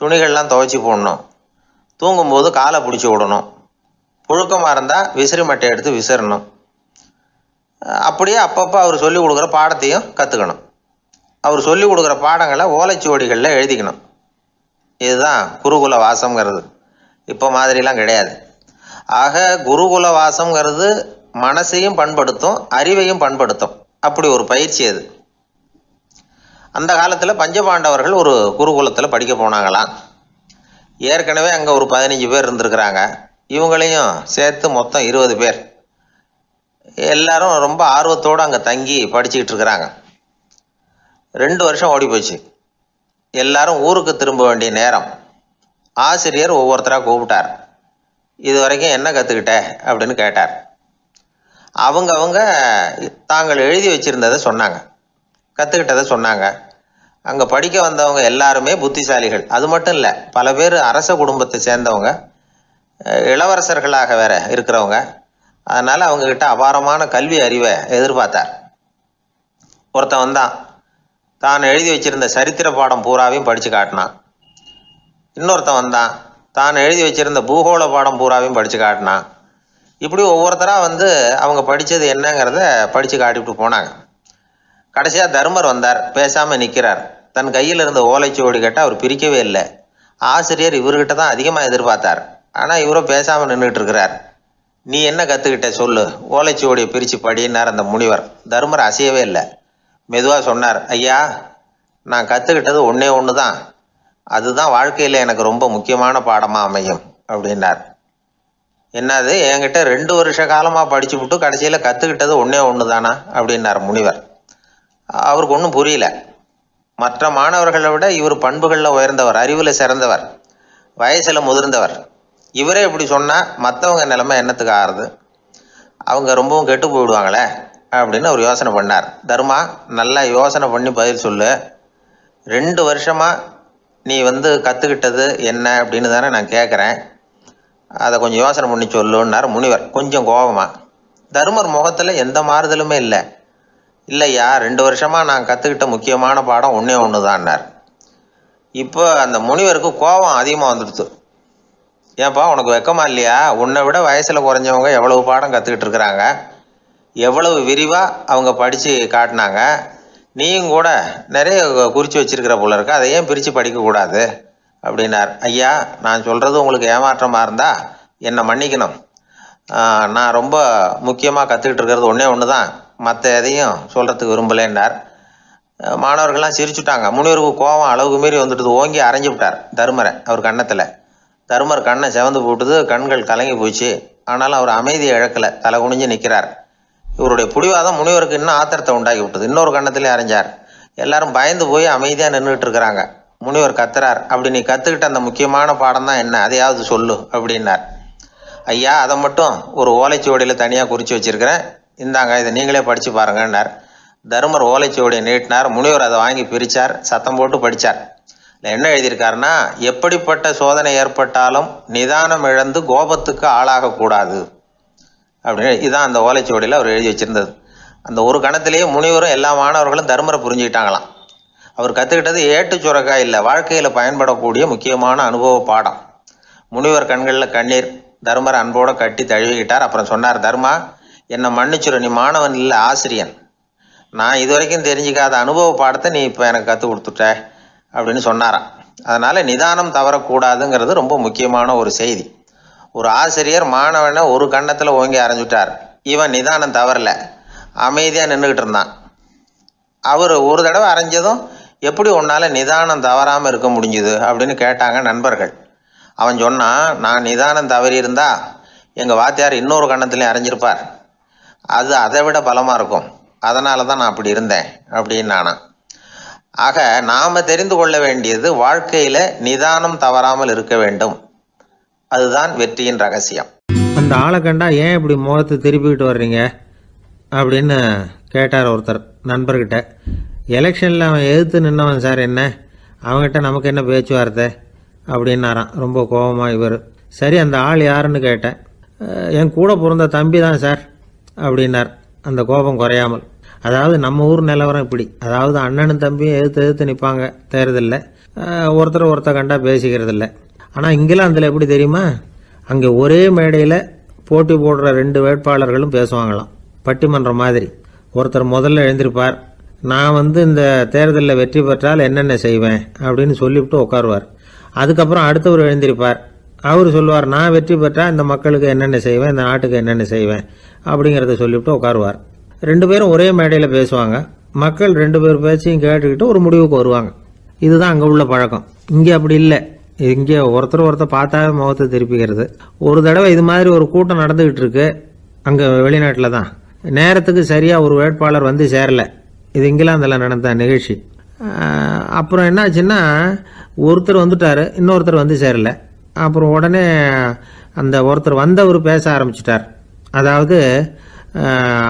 துணிகள்லாம் துவைச்சி போடணும், தூங்கும்போது காலை பிடிச்சி விடணும், புழுக்கமாக இருந்தால் விசிறி மட்டை எடுத்து விசிறணும். அப்படியே அப்பப்போ அவர் சொல்லிக் கொடுக்குற பாடத்தையும் கற்றுக்கணும். அவர் சொல்லிக் கொடுக்குற பாடங்களை ஓலைச்சுவடிகளில் எழுதிக்கணும். இதுதான் குருகுல வாசம்ங்கிறது. இப்போ மாதிரிலாம் கிடையாது. ஆக குருகுல வாசம்ங்கிறது மனசையும் பண்படுத்தும், அறிவையும் பண்படுத்தும். அப்படி ஒரு பயிற்சி அது. அந்த காலத்தில் பஞ்சபாண்டவர்கள் ஒரு குருகுலத்தில் படிக்க போனாங்களாம். ஏற்கனவே அங்கே ஒரு 15 பேர் இருந்திருக்கிறாங்க. இவங்களையும் சேர்த்து மொத்தம் 20 பேர். எல்லாரும் ரொம்ப ஆர்வத்தோடு அங்கே தங்கி படிச்சுக்கிட்டு இருக்கிறாங்க. 2 வருஷம் ஓடி போச்சு. எல்லாரும் ஊருக்கு திரும்ப வேண்டிய நேரம். ஆசிரியர் ஒவ்வொருத்தராக கூப்பிட்டார். இது வரைக்கும் என்ன கற்றுக்கிட்ட அப்படின்னு கேட்டார். அவங்க தாங்கள் எழுதி வச்சுருந்ததை சொன்னாங்க, கற்றுக்கிட்டதை சொன்னாங்க. அங்கே படிக்க வந்தவங்க எல்லாருமே புத்திசாலிகள். அது மட்டும் இல்லை, பல பேர் அரச குடும்பத்தை சேர்ந்தவங்க, இளவரசர்களாக வேற இருக்கிறவங்க. அதனால் அவங்கக்கிட்ட அபாரமான கல்வி அறிவை எதிர்பார்த்தார். ஒருத்தன் வந்தான், தான் எழுதி வச்சிருந்த சரித்திர பாடம் பூராவையும் படித்து காட்டினான். இன்னொருத்தன் வந்தான், தான் எழுதி வச்சிருந்த பூகோள பாடம் பூராவையும் படித்து காட்டினான். இப்படி ஒவ்வொருத்தராக அவங்க படித்தது என்னங்கிறத படித்து காட்டிவிட்டு போனாங்க. கடைசியாக தர்மர் வந்தார், பேசாமல் நிற்கிறார். தன் கையில் இருந்த ஓலைச்சுவடி கேட்டால் அவர் பிரிக்கவே இல்லை. ஆசிரியர் இவர்கிட்ட தான் அதிகமாக எதிர்பார்த்தார். ஆனால் இவரும் பேசாமல் நின்றுட்டு இருக்கிறார். நீ என்ன கற்றுக்கிட்ட சொல்லு, ஓலைச்சுவடியை பிரித்து படினார் அந்த முனிவர். தருமர் அசையவே இல்லை. மெதுவாக சொன்னார், ஐயா, நான் கற்றுக்கிட்டது ஒன்றே ஒன்று தான், அதுதான் வாழ்க்கையில் எனக்கு ரொம்ப முக்கியமான பாடமாக அமையும் அப்படின்னார். என்னது, என்கிட்ட 2 வருஷ காலமாக படித்து விட்டு கடைசியில் கற்றுக்கிட்டது ஒன்றே ஒன்று தானா அப்படின்னார் முனிவர். அவருக்கு ஒன்றும் புரியல. மற்ற மாணவர்களை விட இவர் பண்புகளில் உயர்ந்தவர், அறிவில் சிறந்தவர், வயசில் முதிர்ந்தவர். இவரே இப்படி சொன்னால் மற்றவங்க நிலைமை என்னத்துக்கு ஆறுது, அவங்க ரொம்பவும் கெட்டு போயிடுவாங்களே அப்படின்னு அவர் யோசனை பண்ணார். தர்மா, நல்லா யோசனை பண்ணி பதில் சொல்லு. 2 வருஷமாக நீ கற்றுக்கிட்டது என்ன அப்படின்னு தானே நான் கேட்குறேன், அதை கொஞ்சம் யோசனை பண்ணி சொல்லுன்னார் முனிவர் கொஞ்சம் கோபமாக. தருமர் முகத்தில் எந்த மாறுதலுமே இல்லை. இல்லையா, 2 வருஷமாக நான் கற்றுக்கிட்ட முக்கியமான பாடம் ஒன்றே ஒன்று தான்னார். இப்போ அந்த முனிவருக்கு கோபம் அதிகமாக வந்துடுச்சு. ஏன்பா, உனக்கு வெக்கமா இல்லையா? உன்னை விட வயசில் குறைஞ்சவங்க எவ்வளவு பாடம் கற்றுக்கிட்டு இருக்கிறாங்க, எவ்வளவு விரிவாக அவங்க படித்து காட்டினாங்க. நீயும் கூட நிறைய குறித்து வச்சிருக்கிற போல இருக்கு, அதை ஏன் பிரித்து படிக்கக்கூடாது அப்படின்னார். ஐயா, நான் சொல்கிறது உங்களுக்கு ஏமாற்றமாக இருந்தால் என்னை மன்னிக்கணும். நான் ரொம்ப முக்கியமாக கற்றுக்கிட்டு இருக்கிறது ஒன்றே ஒன்று தான், மற்ற எதையும் சொல்கிறதுக்கு விரும்பலைன்னார். மாணவர்கள்லாம் சிரிச்சுட்டாங்க. முனிவருக்கு கோபம் அளவுக்கு மீறி வந்துட்டு ஓங்கி அரைஞ்சு விட்டார் தருமரை அவர் கன்னத்தில். தருமர் கண்ணை செவந்து போட்டுது, கண்கள் கலங்கி போச்சு. ஆனாலும் அவர் அமைதியை இழக்கலை, தலை குனிஞ்சு நிற்கிறார். இவருடைய புடிவாதம் முனிவருக்கு இன்னும் ஆத்திரத்தை உண்டாக்கி விட்டது. இன்னொரு கண்ணத்திலே அரைஞ்சார். எல்லாரும் பயந்து போய் அமைதியாக நின்றுட்டு இருக்கிறாங்க. முனிவர் கத்துறார், அப்படி நீ கற்றுக்கிட்ட அந்த முக்கியமான பாடம் தான் என்ன, அதையாவது சொல்லு அப்படின்னார். ஐயா, அதை மட்டும் ஒரு ஓலைச்சுவடியில் தனியாக குறித்து வச்சிருக்கிறேன், இந்தாங்க, இதை நீங்களே படித்து பாருங்கன்னார். தருமர் ஓலைச்சுவடியை நீட்டினார். முனிவர் அதை வாங்கி பிரித்தார், சத்தம் போட்டு படித்தார். என்ன எழுதியிருக்காருன்னா, எப்படிப்பட்ட சோதனை ஏற்பட்டாலும் நிதானம் இழந்து கோபத்துக்கு ஆளாகக்கூடாது அப்படின்னு. இதுதான் அந்த ஓலைச்சுவடியில் அவர் எழுதி வச்சிருந்தது. அந்த ஒரு கணத்திலேயே முனிவரும் எல்லா மாணவர்களும் தர்மரை புரிஞ்சுக்கிட்டாங்களாம். அவர் கற்றுக்கிட்டது ஏட்டு சுரக்காய் இல்லை, வாழ்க்கையில் பயன்படக்கூடிய முக்கியமான அனுபவ பாடம். முனிவர் கண்களில் கண்ணீர். தர்மரை அன்போடு கட்டி தழுவிக்கிட்டார். அப்புறம் சொன்னார், தர்மா, என்னை மன்னிச்சிரு, நீ மாணவன் இல்லை, ஆசிரியன். நான் இது வரைக்கும் தெரிஞ்சிக்காத அனுபவ பாடத்தை நீ இப்போ எனக்கு கற்றுக் கொடுத்துட்ட அப்படின்னு சொன்னாராம். அதனால் நிதானம் தவறக்கூடாதுங்கிறது ரொம்ப முக்கியமான ஒரு செய்தி. ஒரு ஆசிரியர் மாணவனை ஒரு கன்னத்தில் ஓங்கி அரைஞ்சுட்டார். இவன் நிதானம் தவறல, அமைதியாக நின்றுக்கிட்டு இருந்தான். அவர் ஒரு தடவை அரைஞ்சதும் எப்படி உன்னால் நிதானம் தவறாமல் இருக்க முடிஞ்சுது அப்படின்னு கேட்டாங்க நண்பர்கள். அவன் சொன்னான், நான் நிதானம் தவறி இருந்தா எங்கள் வாத்தியார் இன்னொரு கன்னத்துலேயும் அரைஞ்சிருப்பார், அது அதை விட பலமாக இருக்கும், அதனால தான் நான் அப்படி இருந்தேன் அப்படின்னு நானான். ஆக நாம் தெரிந்து கொள்ள வேண்டியது, வாழ்க்கையில் நிதானம் தவறாமல் இருக்க வேண்டும், அதுதான் வெற்றியின் ரகசியம். அந்த ஆளை கண்டா ஏன் இப்படி முகத்தை திருப்பிக்கிட்டு வர்றீங்க அப்படின்னு கேட்டார் ஒருத்தர் நண்பர்கிட்ட. எலெக்ஷனில் அவன் எதிர்த்து நின்னவன் சார், என்ன அவங்ககிட்ட நமக்கு என்ன பேச்சுவார்த்தை அப்படின்னாரான் ரொம்ப கோபமாக இவர். சரி, அந்த ஆள் யாருன்னு கேட்டேன். என் கூட பிறந்த தம்பி தான் சார் அப்படின்னார் அந்த கோபம் குறையாமல். அதாவது நம்ம ஊர் நிலவரம் இப்படி, அதாவது அண்ணனும் தம்பியும் எதிர்த்து நிற்பாங்க தேர்தலில், ஒருத்தர் கண்டா பேசிக்கிறது இல்லை. ஆனால் இங்கிலாந்தில் எப்படி தெரியுமா, அங்கே ஒரே மேடையில் போட்டி போடுற 2 வேட்பாளர்களும் பேசுவாங்களாம், பட்டிமன்றம் மாதிரி. ஒருத்தர் முதல்ல எழுந்திருப்பார், நான் இந்த தேர்தலில் வெற்றி பெற்றால் என்னென்ன செய்வேன் அப்படின்னு சொல்லிவிட்டு உட்காருவார். அதுக்கப்புறம் அடுத்தவர் எழுந்திருப்பார், அவர் சொல்லுவார், நான் வெற்றி பெற்றால் இந்த மக்களுக்கு என்னென்ன செய்வேன், இந்த நாட்டுக்கு என்னென்ன செய்வேன் அப்படிங்கிறத சொல்லிவிட்டு உட்காருவார். 2 பேரும் ஒரே மேடையில் பேசுவாங்க. மக்கள் 2 பேர் பேச்சையும் கேட்டுக்கிட்டு ஒரு முடிவுக்கு வருவாங்க. இதுதான் அங்கே உள்ள பழக்கம். இங்கே அப்படி இல்லை. இங்கே ஒருத்தர் பார்த்தாவே முகத்தை திருப்பிக்கிறது. ஒரு தடவை இது மாதிரி ஒரு கூட்டம் நடந்துகிட்டு இருக்கு அங்கே வெளிநாட்டில் தான். நேரத்துக்கு சரியாக ஒரு வேட்பாளர் வந்து சேரல. இது இங்கிலாந்தில் நடந்த நிகழ்ச்சி. அப்புறம் என்னாச்சுன்னா, ஒருத்தர் வந்துட்டார், இன்னொருத்தர் வந்து சேரல. அப்புறம் உடனே அந்த ஒருத்தர் வந்தவர் பேச ஆரம்பிச்சிட்டார். அதாவது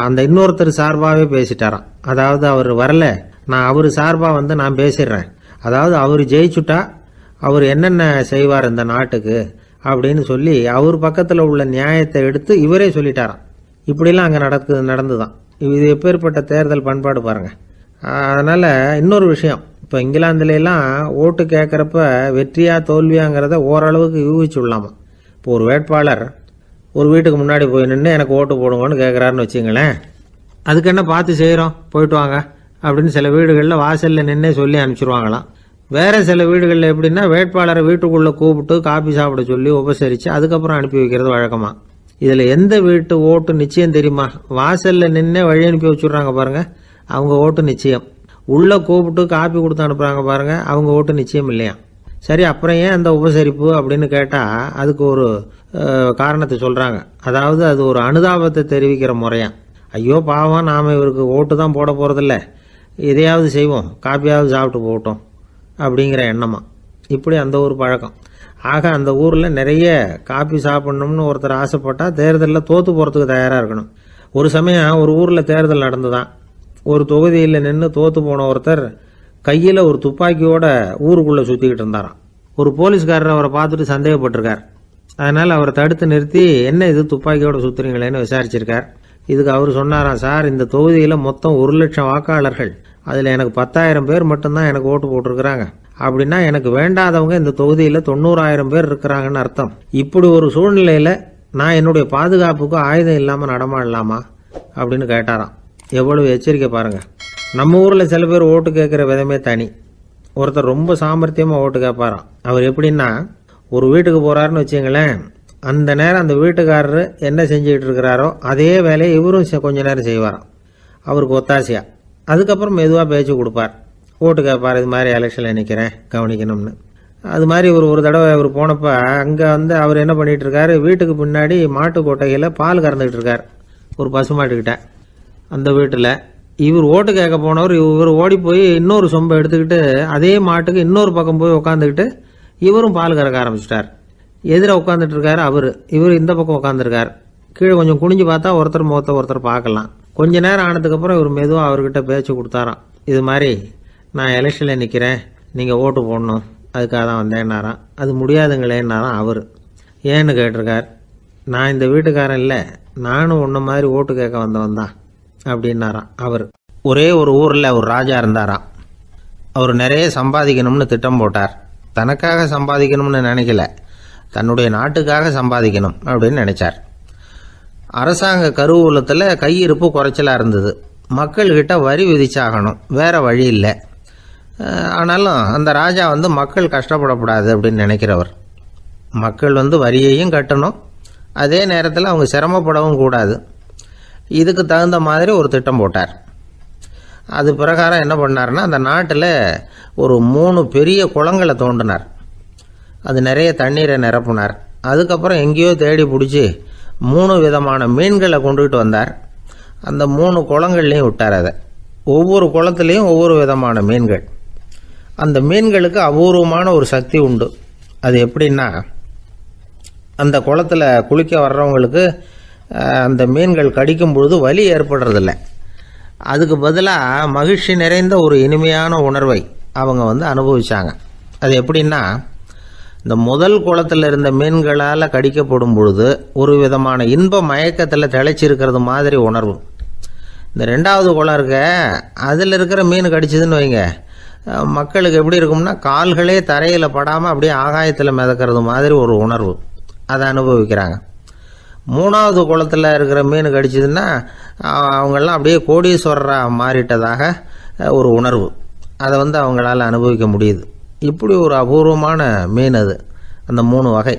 அந்த இன்னொருத்தர் சார்பாகவே பேசிட்டாராம். அதாவது அவர் வரல, நான் அவர் சார்பாக நான் பேசிடுறேன், அதாவது அவர் ஜெயிச்சுட்டா அவர் என்னென்ன செய்வார் இந்த நாட்டுக்கு அப்படின்னு சொல்லி அவர் பக்கத்தில் உள்ள நியாயத்தை எடுத்து இவரே சொல்லிட்டாராம். இப்படிலாம் அங்கே நடந்துதான். இது எப்பேற்பட்ட தேர்தல் பண்பாடு பாருங்க. அதனால இன்னொரு விஷயம், இப்போ இங்கிலாந்துலாம் ஓட்டு கேட்குறப்ப வெற்றியா தோல்வியாங்கிறத ஓரளவுக்கு யூகிச்சு விடலாமா. இப்போ ஒரு வேட்பாளர் ஒரு வீட்டுக்கு முன்னாடி போய் நின்று எனக்கு ஓட்டு போடுங்கன்னு கேட்குறாருன்னு வச்சுங்களேன், அதுக்கு என்ன பார்த்து செய்கிறோம், போயிட்டு வாங்க அப்படின்னு சில வீடுகளில் வாசலில் நின்னே சொல்லி அனுப்பிச்சிருவாங்களாம். வேற சில வீடுகளில் எப்படின்னா, வேட்பாளரை வீட்டுக்குள்ளே கூப்பிட்டு காபி சாப்பிட சொல்லி உபசரித்து அதுக்கப்புறம் அனுப்பி வைக்கிறது வழக்கமாக. இதில் எந்த வீட்டு ஓட்டு நிச்சயம் தெரியுமா? வாசலில் நின்று வழி அனுப்பி வச்சுடுறாங்க பாருங்க, அவங்க ஓட்டு நிச்சயம். உள்ளே கூப்பிட்டு காப்பி கொடுத்து அனுப்புகிறாங்க பாருங்க, அவங்க ஓட்டு நிச்சயம் இல்லையா? சரி, அப்புறம் ஏன் அந்த உபசரிப்பு அப்படின்னு கேட்டால் அதுக்கு ஒரு காரணத்தை சொல்கிறாங்க. அதாவது அது ஒரு அனுதாபத்தை தெரிவிக்கிற முறையா. ஐயோ பாவம், நாம் இவருக்கு ஓட்டு தான் போட போகிறதில்ல, எதையாவது செய்வோம், காப்பியாவது சாப்பிட்டு போகட்டும் அப்படிங்கிற எண்ணமா. இப்படி அந்த ஒரு பழக்கம். ஆக அந்த ஊரில் நிறைய காப்பி சாப்பிடணும்னு ஒருத்தர் ஆசைப்பட்டால் தேர்தலில் தோற்று போகிறதுக்கு தயாராக இருக்கணும். ஒரு சமயம் ஒரு ஊரில் தேர்தல் நடந்துதான். ஒரு தொகுதியில் நின்று தோற்று போன ஒருத்தர் கையில் ஒரு துப்பாக்கியோட ஊருக்குள்ளே சுற்றிக்கிட்டு இருந்தாராம். ஒரு போலீஸ்காரர் அவரை பார்த்துட்டு சந்தேகப்பட்டிருக்கார். அதனால் அவரை தடுத்து நிறுத்தி, என்ன இது துப்பாக்கியோட சுற்றுறீங்களேன்னு விசாரிச்சிருக்கார். இதுக்கு அவர் சொன்னாராம், சார், இந்த தொகுதியில் மொத்தம் 1,00,000 வாக்காளர்கள், அதில் எனக்கு 10,000 பேர் மட்டும்தான் எனக்கு ஓட்டு போட்டிருக்கிறாங்க. அப்படின்னா எனக்கு வேண்டாதவங்க இந்த தொகுதியில் 90,000 பேர் இருக்கிறாங்கன்னு அர்த்தம். இப்படி ஒரு சூழ்நிலையில் நான் என்னுடைய பாதுகாப்புக்கு ஆயுதம் இல்லாமல் நடமாடலாமா அப்படின்னு கேட்டாராம். எவ்வளவு எச்சரிக்கை பாருங்க. நம்ம ஊரில் சில பேர் ஓட்டு கேட்குற விதமே தனி. ஒருத்தர் ரொம்ப சாமர்த்தியமாக ஓட்டு கேட்பாராம். அவர் எப்படின்னா, ஒரு வீட்டுக்கு போகிறாருன்னு வச்சுங்களேன், அந்த நேரம் அந்த வீட்டுக்காரரு என்ன செஞ்சுக்கிட்டு இருக்கிறாரோ அதே வேலையை இவரும் கொஞ்ச நேரம் செய்வாராம், அவருக்கு ஒத்தாசையா. அதுக்கப்புறம் மெதுவாக பேச்சு கொடுப்பார், ஓட்டு கேட்பார், இது மாதிரி எலெக்ஷனில் நிற்கிறேன் கவனிக்கணும்னு. அது மாதிரி ஒரு தடவை அவர் போனப்போ அங்கே அவர் என்ன பண்ணிகிட்டு இருக்காரு, வீட்டுக்கு பின்னாடி மாட்டு கொட்டையில் பால் கறந்துக்கிட்டு இருக்கார் ஒரு பசுமாட்டுக்கிட்ட. அந்த வீட்டில் இவர் ஓட்டு கேட்க போனவர் இவர் ஓடி போய் இன்னொரு சொம்பை எடுத்துக்கிட்டு அதே மாட்டுக்கு இன்னொரு பக்கம் போய் உட்காந்துக்கிட்டு இவரும் பால் கறக்க ஆரம்பிச்சிட்டார். எதிராக உட்காந்துட்டு இருக்காரு இவர் இந்த பக்கம் உட்காந்துருக்கார். கீழே கொஞ்சம் குனிஞ்சு பார்த்தா ஒருத்தர் முகத்தை ஒருத்தர் பார்க்கலாம். கொஞ்ச நேரம் ஆனதுக்கப்புறம் இவர் மெதுவாக அவர்கிட்ட பேச்சு கொடுத்தாராம். இது மாதிரி நான் எலெக்ஷனில் நிற்கிறேன், நீங்கள் ஓட்டு போடணும், அதுக்காக தான் வந்தேன்னாராம். அது முடியாதுங்களேன்னாராம் அவர். ஏன்னு கேட்டிருக்கார். நான் இந்த வீட்டுக்காரன் இல்லை, நானும் உன்ன மாதிரி ஓட்டு கேட்க வந்தவன் தான் அப்படின்னாராம் அவர். ஒரே ஒரு ஊரில் ஒரு ராஜா இருந்தாராம். அவர் நிறைய சம்பாதிக்கணும்னு திட்டம் போட்டார். தனக்காக சம்பாதிக்கணும்னு நினைக்கல, தன்னுடைய நாட்டுக்காக சம்பாதிக்கணும் அப்படின்னு நினைச்சார். அரசாங்க கருவூலத்தில் கையிருப்பு குறைச்சலாக இருந்தது. மக்கள்கிட்ட வரி விதிச்சாகணும், வேற வழி இல்லை. ஆனாலும் அந்த ராஜா மக்கள் கஷ்டப்படக்கூடாது அப்படின்னு நினைக்கிறவர். மக்கள் வரியையும் கட்டணும், அதே நேரத்தில் அவங்க சிரமப்படவும் கூடாது. இதுக்கு தகுந்த மாதிரி ஒரு திட்டம் போட்டார். அது பிரகாரம் என்ன பண்ணார்னா, அந்த நாட்டில் ஒரு 3 பெரிய குளங்களை தோண்டினார். அது நிறைய தண்ணீரை நிரப்புனார். அதுக்கப்புறம் எங்கேயோ தேடி பிடிச்சி 3 விதமான மீன்களை கொண்டுகிட்டு வந்தார். அந்த 3 குளங்கள்லையும் விட்டார். அதை ஒவ்வொரு குளத்துலேயும் ஒவ்வொரு விதமான மீன்கள். அந்த மீன்களுக்கு அபூர்வமான ஒரு சக்தி உண்டு. அது எப்படின்னா, அந்த குளத்தில் குளிக்க வர்றவங்களுக்கு அந்த மீன்கள் கடிக்கும் பொழுது வலி ஏற்படுறதில்ல. அதுக்கு பதிலாக மகிழ்ச்சி நிறைந்த ஒரு இனிமையான உணர்வை அவங்க அனுபவிச்சாங்க. அது எப்படின்னா, இந்த முதல் குளத்தில் இருந்த மீன்களால் கடிக்கப்படும் பொழுது ஒரு விதமான இன்ப மயக்கத்தில் திளைச்சிருக்கிறது மாதிரி உணர்வு. இந்த 2வது குளம் இருக்க, அதில் இருக்கிற மீன் கடிச்சதுன்னு வைங்க, மக்களுக்கு எப்படி இருக்கும்னா, கால்களே தரையில் படாமல் அப்படியே ஆகாயத்தில் மிதக்கிறது மாதிரி ஒரு உணர்வு. அதை அனுபவிக்கிறாங்க. 3வது குளத்தில் இருக்கிற மீன் கடிச்சதுன்னா அவங்கெல்லாம் அப்படியே கோடீஸ்வரராக மாறிட்டதாக ஒரு உணர்வு. அதை அவங்களால அனுபவிக்க முடியுது. இப்படி ஒரு அபூர்வமான மீன் அது, அந்த 3 வகை.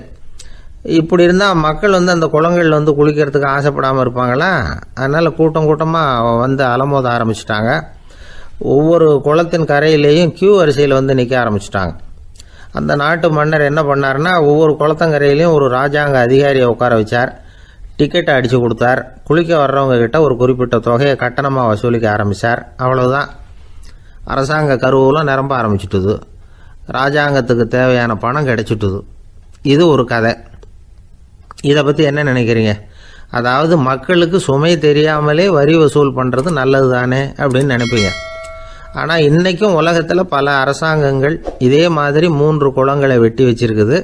இப்படி இருந்தால் மக்கள் அந்த குளங்களில் குளிக்கிறதுக்கு ஆசைப்படாமல் இருப்பாங்களா? அதனால் கூட்டம் கூட்டமாக அலமோத ஆரம்பிச்சிட்டாங்க. ஒவ்வொரு குளத்தின் கரையிலேயும் கியூ வரிசையில் நிற்க ஆரம்பிச்சிட்டாங்க. அந்த நாட்டு மன்னர் என்ன பண்ணார்னா, ஒவ்வொரு குளத்தங்கரையிலையும் ஒரு ராஜாங்க அதிகாரியை உட்கார வச்சார். டிக்கெட்டை அடித்து கொடுத்தார். குளிக்க வர்றவங்க கிட்ட ஒரு குறிப்பிட்ட தொகையை கட்டணமாக வசூலிக்க ஆரம்பித்தார். அவ்வளவுதான். அரசாங்க கருவூலம் நிரம்ப ஆரம்பிச்சுட்டுது. ராஜாங்கத்துக்கு தேவையான பணம் கிடைச்சிட்டுது. இது ஒரு கதை. இதை பற்றி என்ன நினைக்கிறீங்க? அதாவது மக்களுக்கு சுமை தெரியாமலே வரி வசூல் பண்ணுறது நல்லது தானே அப்படின்னு நினைப்பீங்க. ஆனால் இன்றைக்கும் உலகத்தில் பல அரசாங்கங்கள் இதே மாதிரி 3 குளங்களை வெட்டி வச்சிருக்குது.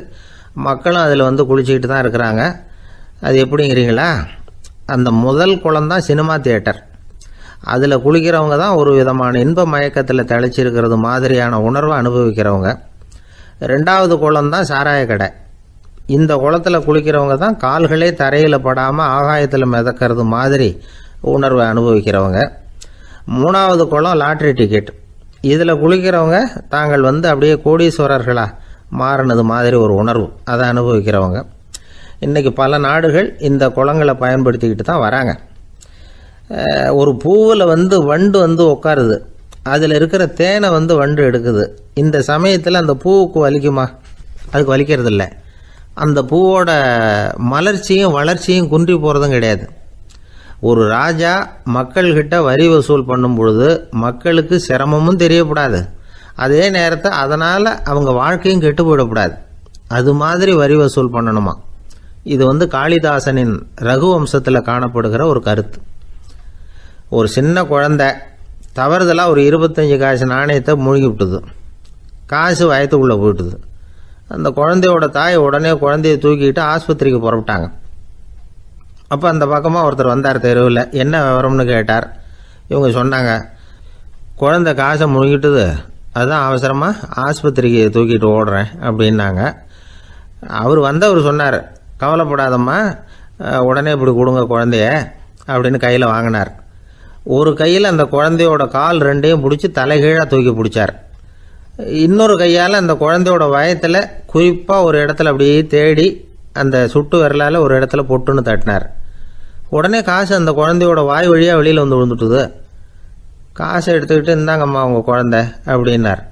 மக்களும் அதில் குளிச்சுக்கிட்டு தான் இருக்கிறாங்க. அது எப்படிங்கிறீங்களா? அந்த முதல் குளம் தான் சினிமா தியேட்டர். அதில் குளிக்கிறவங்க தான் ஒரு விதமான இன்ப மயக்கத்தில் திளைச்சிருக்கிறது மாதிரியான உணர்வை அனுபவிக்கிறவங்க. 2வது குளம் தான் சாராய கடை. இந்த குளத்தில் குளிக்கிறவங்க தான் கால்களே தரையில் படாமல் ஆகாயத்தில் மிதக்கிறது மாதிரி உணர்வை அனுபவிக்கிறவங்க. 3வது குளம் லாட்ரி டிக்கெட். இதில் குளிக்கிறவங்க தாங்கள் அப்படியே கோடீஸ்வரர்களாக மாறினது மாதிரி ஒரு உணர்வு, அதை அனுபவிக்கிறவங்க. இன்றைக்கி பல நாடுகள் இந்த குளங்களை பயன்படுத்திக்கிட்டு தான் வராங்க. ஒரு பூவில் வண்டு உட்காருது, அதில் இருக்கிற தேனை வண்டு எடுக்குது. இந்த சமயத்தில் அந்த பூவுக்கு வலிக்குமா? அதுக்கு வலிக்கிறது இல்லை. அந்த பூவோட மலர்ச்சியும் வளர்ச்சியும் குன்றி போகிறதும் கிடையாது. ஒரு ராஜா மக்கள்கிட்ட வரி வசூல் பண்ணும் பொழுது மக்களுக்கு சிரமமும் தெரியக்கூடாது, அதே நேரத்தை அதனால் அவங்க வாழ்க்கையும் கெட்டு போயிடக்கூடாது. அது மாதிரி வரி வசூல் பண்ணணுமா. இது காளிதாசனின் ரகுவம்சத்தில் காணப்படுகிற ஒரு கருத்து. ஒரு சின்ன குழந்தை தவறுதலாக ஒரு 25 காசு நாணயத்தை மூழ்கி விட்டுது. காசு வயத்துக்குள்ளே போயிட்டுது. அந்த குழந்தையோட தாய் உடனே குழந்தைய தூக்கிட்டு ஆஸ்பத்திரிக்கு புறப்பட்டாங்க. அப்போ அந்த பக்கமாக ஒருத்தர் வந்தார் தெருவில். என்ன விவரம்னு கேட்டார். இவங்க சொன்னாங்க, குழந்தை காசை முழுங்கிட்டுது, அதுதான் அவசரமாக ஆஸ்பத்திரிக்கு தூக்கிட்டு ஓடுறேன் அப்படின்னாங்க. வந்தவர் சொன்னார், கவலைப்படாதம்மா, உடனே இப்படி கொடுங்க குழந்தைய அப்படின்னு கையில் வாங்கினார். ஒரு கையில் அந்த குழந்தையோட கால் ரெண்டையும் பிடிச்சி தலைகீழாக தூக்கி பிடிச்சார். இன்னொரு கையால் அந்த குழந்தையோட வயத்தில் குறிப்பாக ஒரு இடத்துல அப்படியே தேடி அந்த சுட்டு விரலால் ஒரு இடத்துல பொட்டுன்னு தட்டினார். உடனே காசு அந்த குழந்தையோட வாய் வழியாக வெளியில் விழுந்துட்டுது. காசை எடுத்துக்கிட்டு, இந்தாங்கம்மா உங்கள் குழந்தை அப்படின்னார்.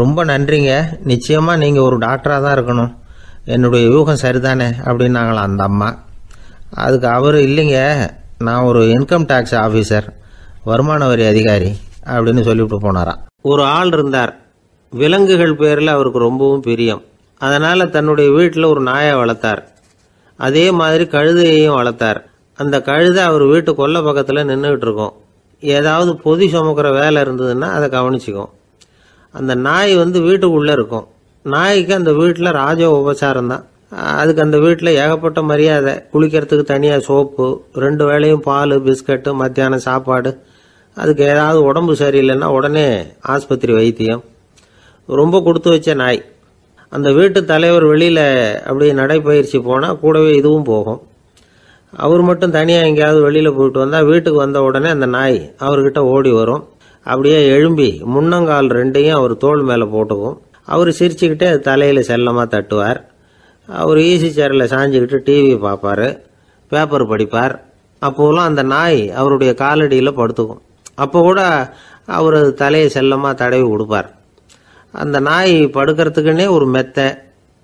ரொம்ப நன்றிங்க, நிச்சயமாக நீங்கள் ஒரு டாக்டராக தான் இருக்கணும், என்னுடைய யூகம் சரிதானே அப்படின்னாங்களாம் அந்த அம்மா. அதுக்கு அவர், இல்லைங்க, நான் ஒரு இன்கம் டேக்ஸ் ஆஃபீஸர், வருமான வரி அதிகாரி அப்படின்னு சொல்லிவிட்டு போனாராம். ஒரு ஆள் இருந்தார், விலங்குகள் பேரில் அவருக்கு ரொம்பவும் பிரியம். அதனால் தன்னுடைய வீட்டில் ஒரு நாயை வளர்த்தார். அதே மாதிரி கழுதையையும் வளர்த்தார். அந்த கழுதை அவர் வீட்டு கொல்லை பக்கத்தில் நின்றுக்கிட்டு இருக்கும். ஏதாவது பொதி சுமக்கிற வேலை இருந்ததுன்னா அதை கவனிச்சிக்கும். அந்த நாய் வீட்டுக்குள்ளே இருக்கும். நாய்க்கு அந்த வீட்டில் ராஜ உபசாரம் தான். அதுக்கு அந்த வீட்டில் ஏகப்பட்ட மரியாதை. குளிக்கிறதுக்கு தனியாக சோப்பு, 2 வேளையும் பால், பிஸ்கட்டு, மத்தியானம் சாப்பாடு. அதுக்கு ஏதாவது உடம்பு சரியில்லைன்னா உடனே ஆஸ்பத்திரி வைத்தியம். ரொம்ப கொடுத்து வச்ச நாய். அந்த வீட்டு தலைவர் வெளியில் அப்படி நடைப்பயிற்சி போனால் கூடவே இதுவும் போகும். அவர் மட்டும் தனியாக எங்கேயாவது வெளியில் போயிட்டு வந்தால் வீட்டுக்கு வந்த உடனே அந்த நாய் அவர்கிட்ட ஓடி வரும். அப்படியே எழும்பி முன்னங்கால் 2ஐயும் அவர் தோள் மேலே போட்டுக்கும். அவர் சிரிச்சுக்கிட்டே அது தலையில் செல்லமாக தட்டுவார். அவர் ஈசி சேரில் சாஞ்சிக்கிட்டு டிவி பார்ப்பார், பேப்பர் படிப்பார். அப்போலாம் அந்த நாய் அவருடைய காலடியில் படுத்துக்கும். அப்போ கூட அவர் தலையை செல்லமாக தடவி கொடுப்பார். அந்த நாய் படுக்கிறதுக்குன்னே ஒரு மெத்தை,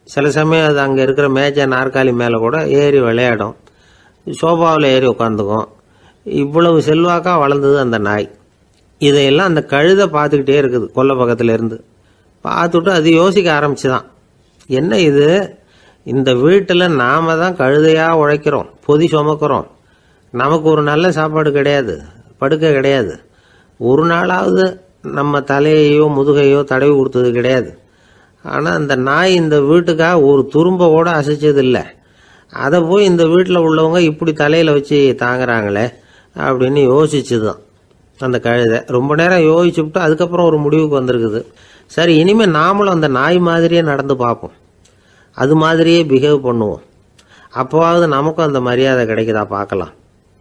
சில சமயம் அது அங்கே இருக்கிற மேஜை நாற்காலி மேலே கூட ஏறி விளையாடும், சோபாவில் ஏறி உட்காந்துக்கும். இவ்வளவு செல்வாக்காக வளர்ந்தது அந்த நாய். இதையெல்லாம் அந்த கழுதை பார்த்துக்கிட்டே இருக்குது கொல்லை பக்கத்தில் இருந்து. பார்த்துட்டு அது யோசிக்க ஆரம்பிச்சுதான், என்ன இது, இந்த வீட்டில் நாம தான் கழுதையாக உழைக்கிறோம், பொதி சுமக்கிறோம், நமக்கு ஒரு நல்ல சாப்பாடு கிடையாது, படுக்கை கிடையாது, ஒரு நாளாவது நம்ம தலையையோ முதுகையோ தடவி கொடுத்தது கிடையாது. ஆனால் அந்த நாய் இந்த வீட்டுக்காக ஒரு துரும்ப கூட அசைச்சது இல்லை. அதை போய் இந்த வீட்டில் உள்ளவங்க இப்படி தலையில் வச்சு தாங்குறாங்களே அப்படின்னு யோசிச்சுதான் அந்த கழுதை. ரொம்ப நேரம் யோசிச்சுவிட்டு அதுக்கப்புறம் ஒரு முடிவுக்கு வந்திருக்குது. சரி, இனிமேல் நாமளும் அந்த நாய் மாதிரியே நடந்து பார்ப்போம், அது மாதிரியே பிஹேவ் பண்ணுவோம், அப்போவாவது நமக்கும் அந்த மரியாதை கிடைக்குதா பார்க்கலாம்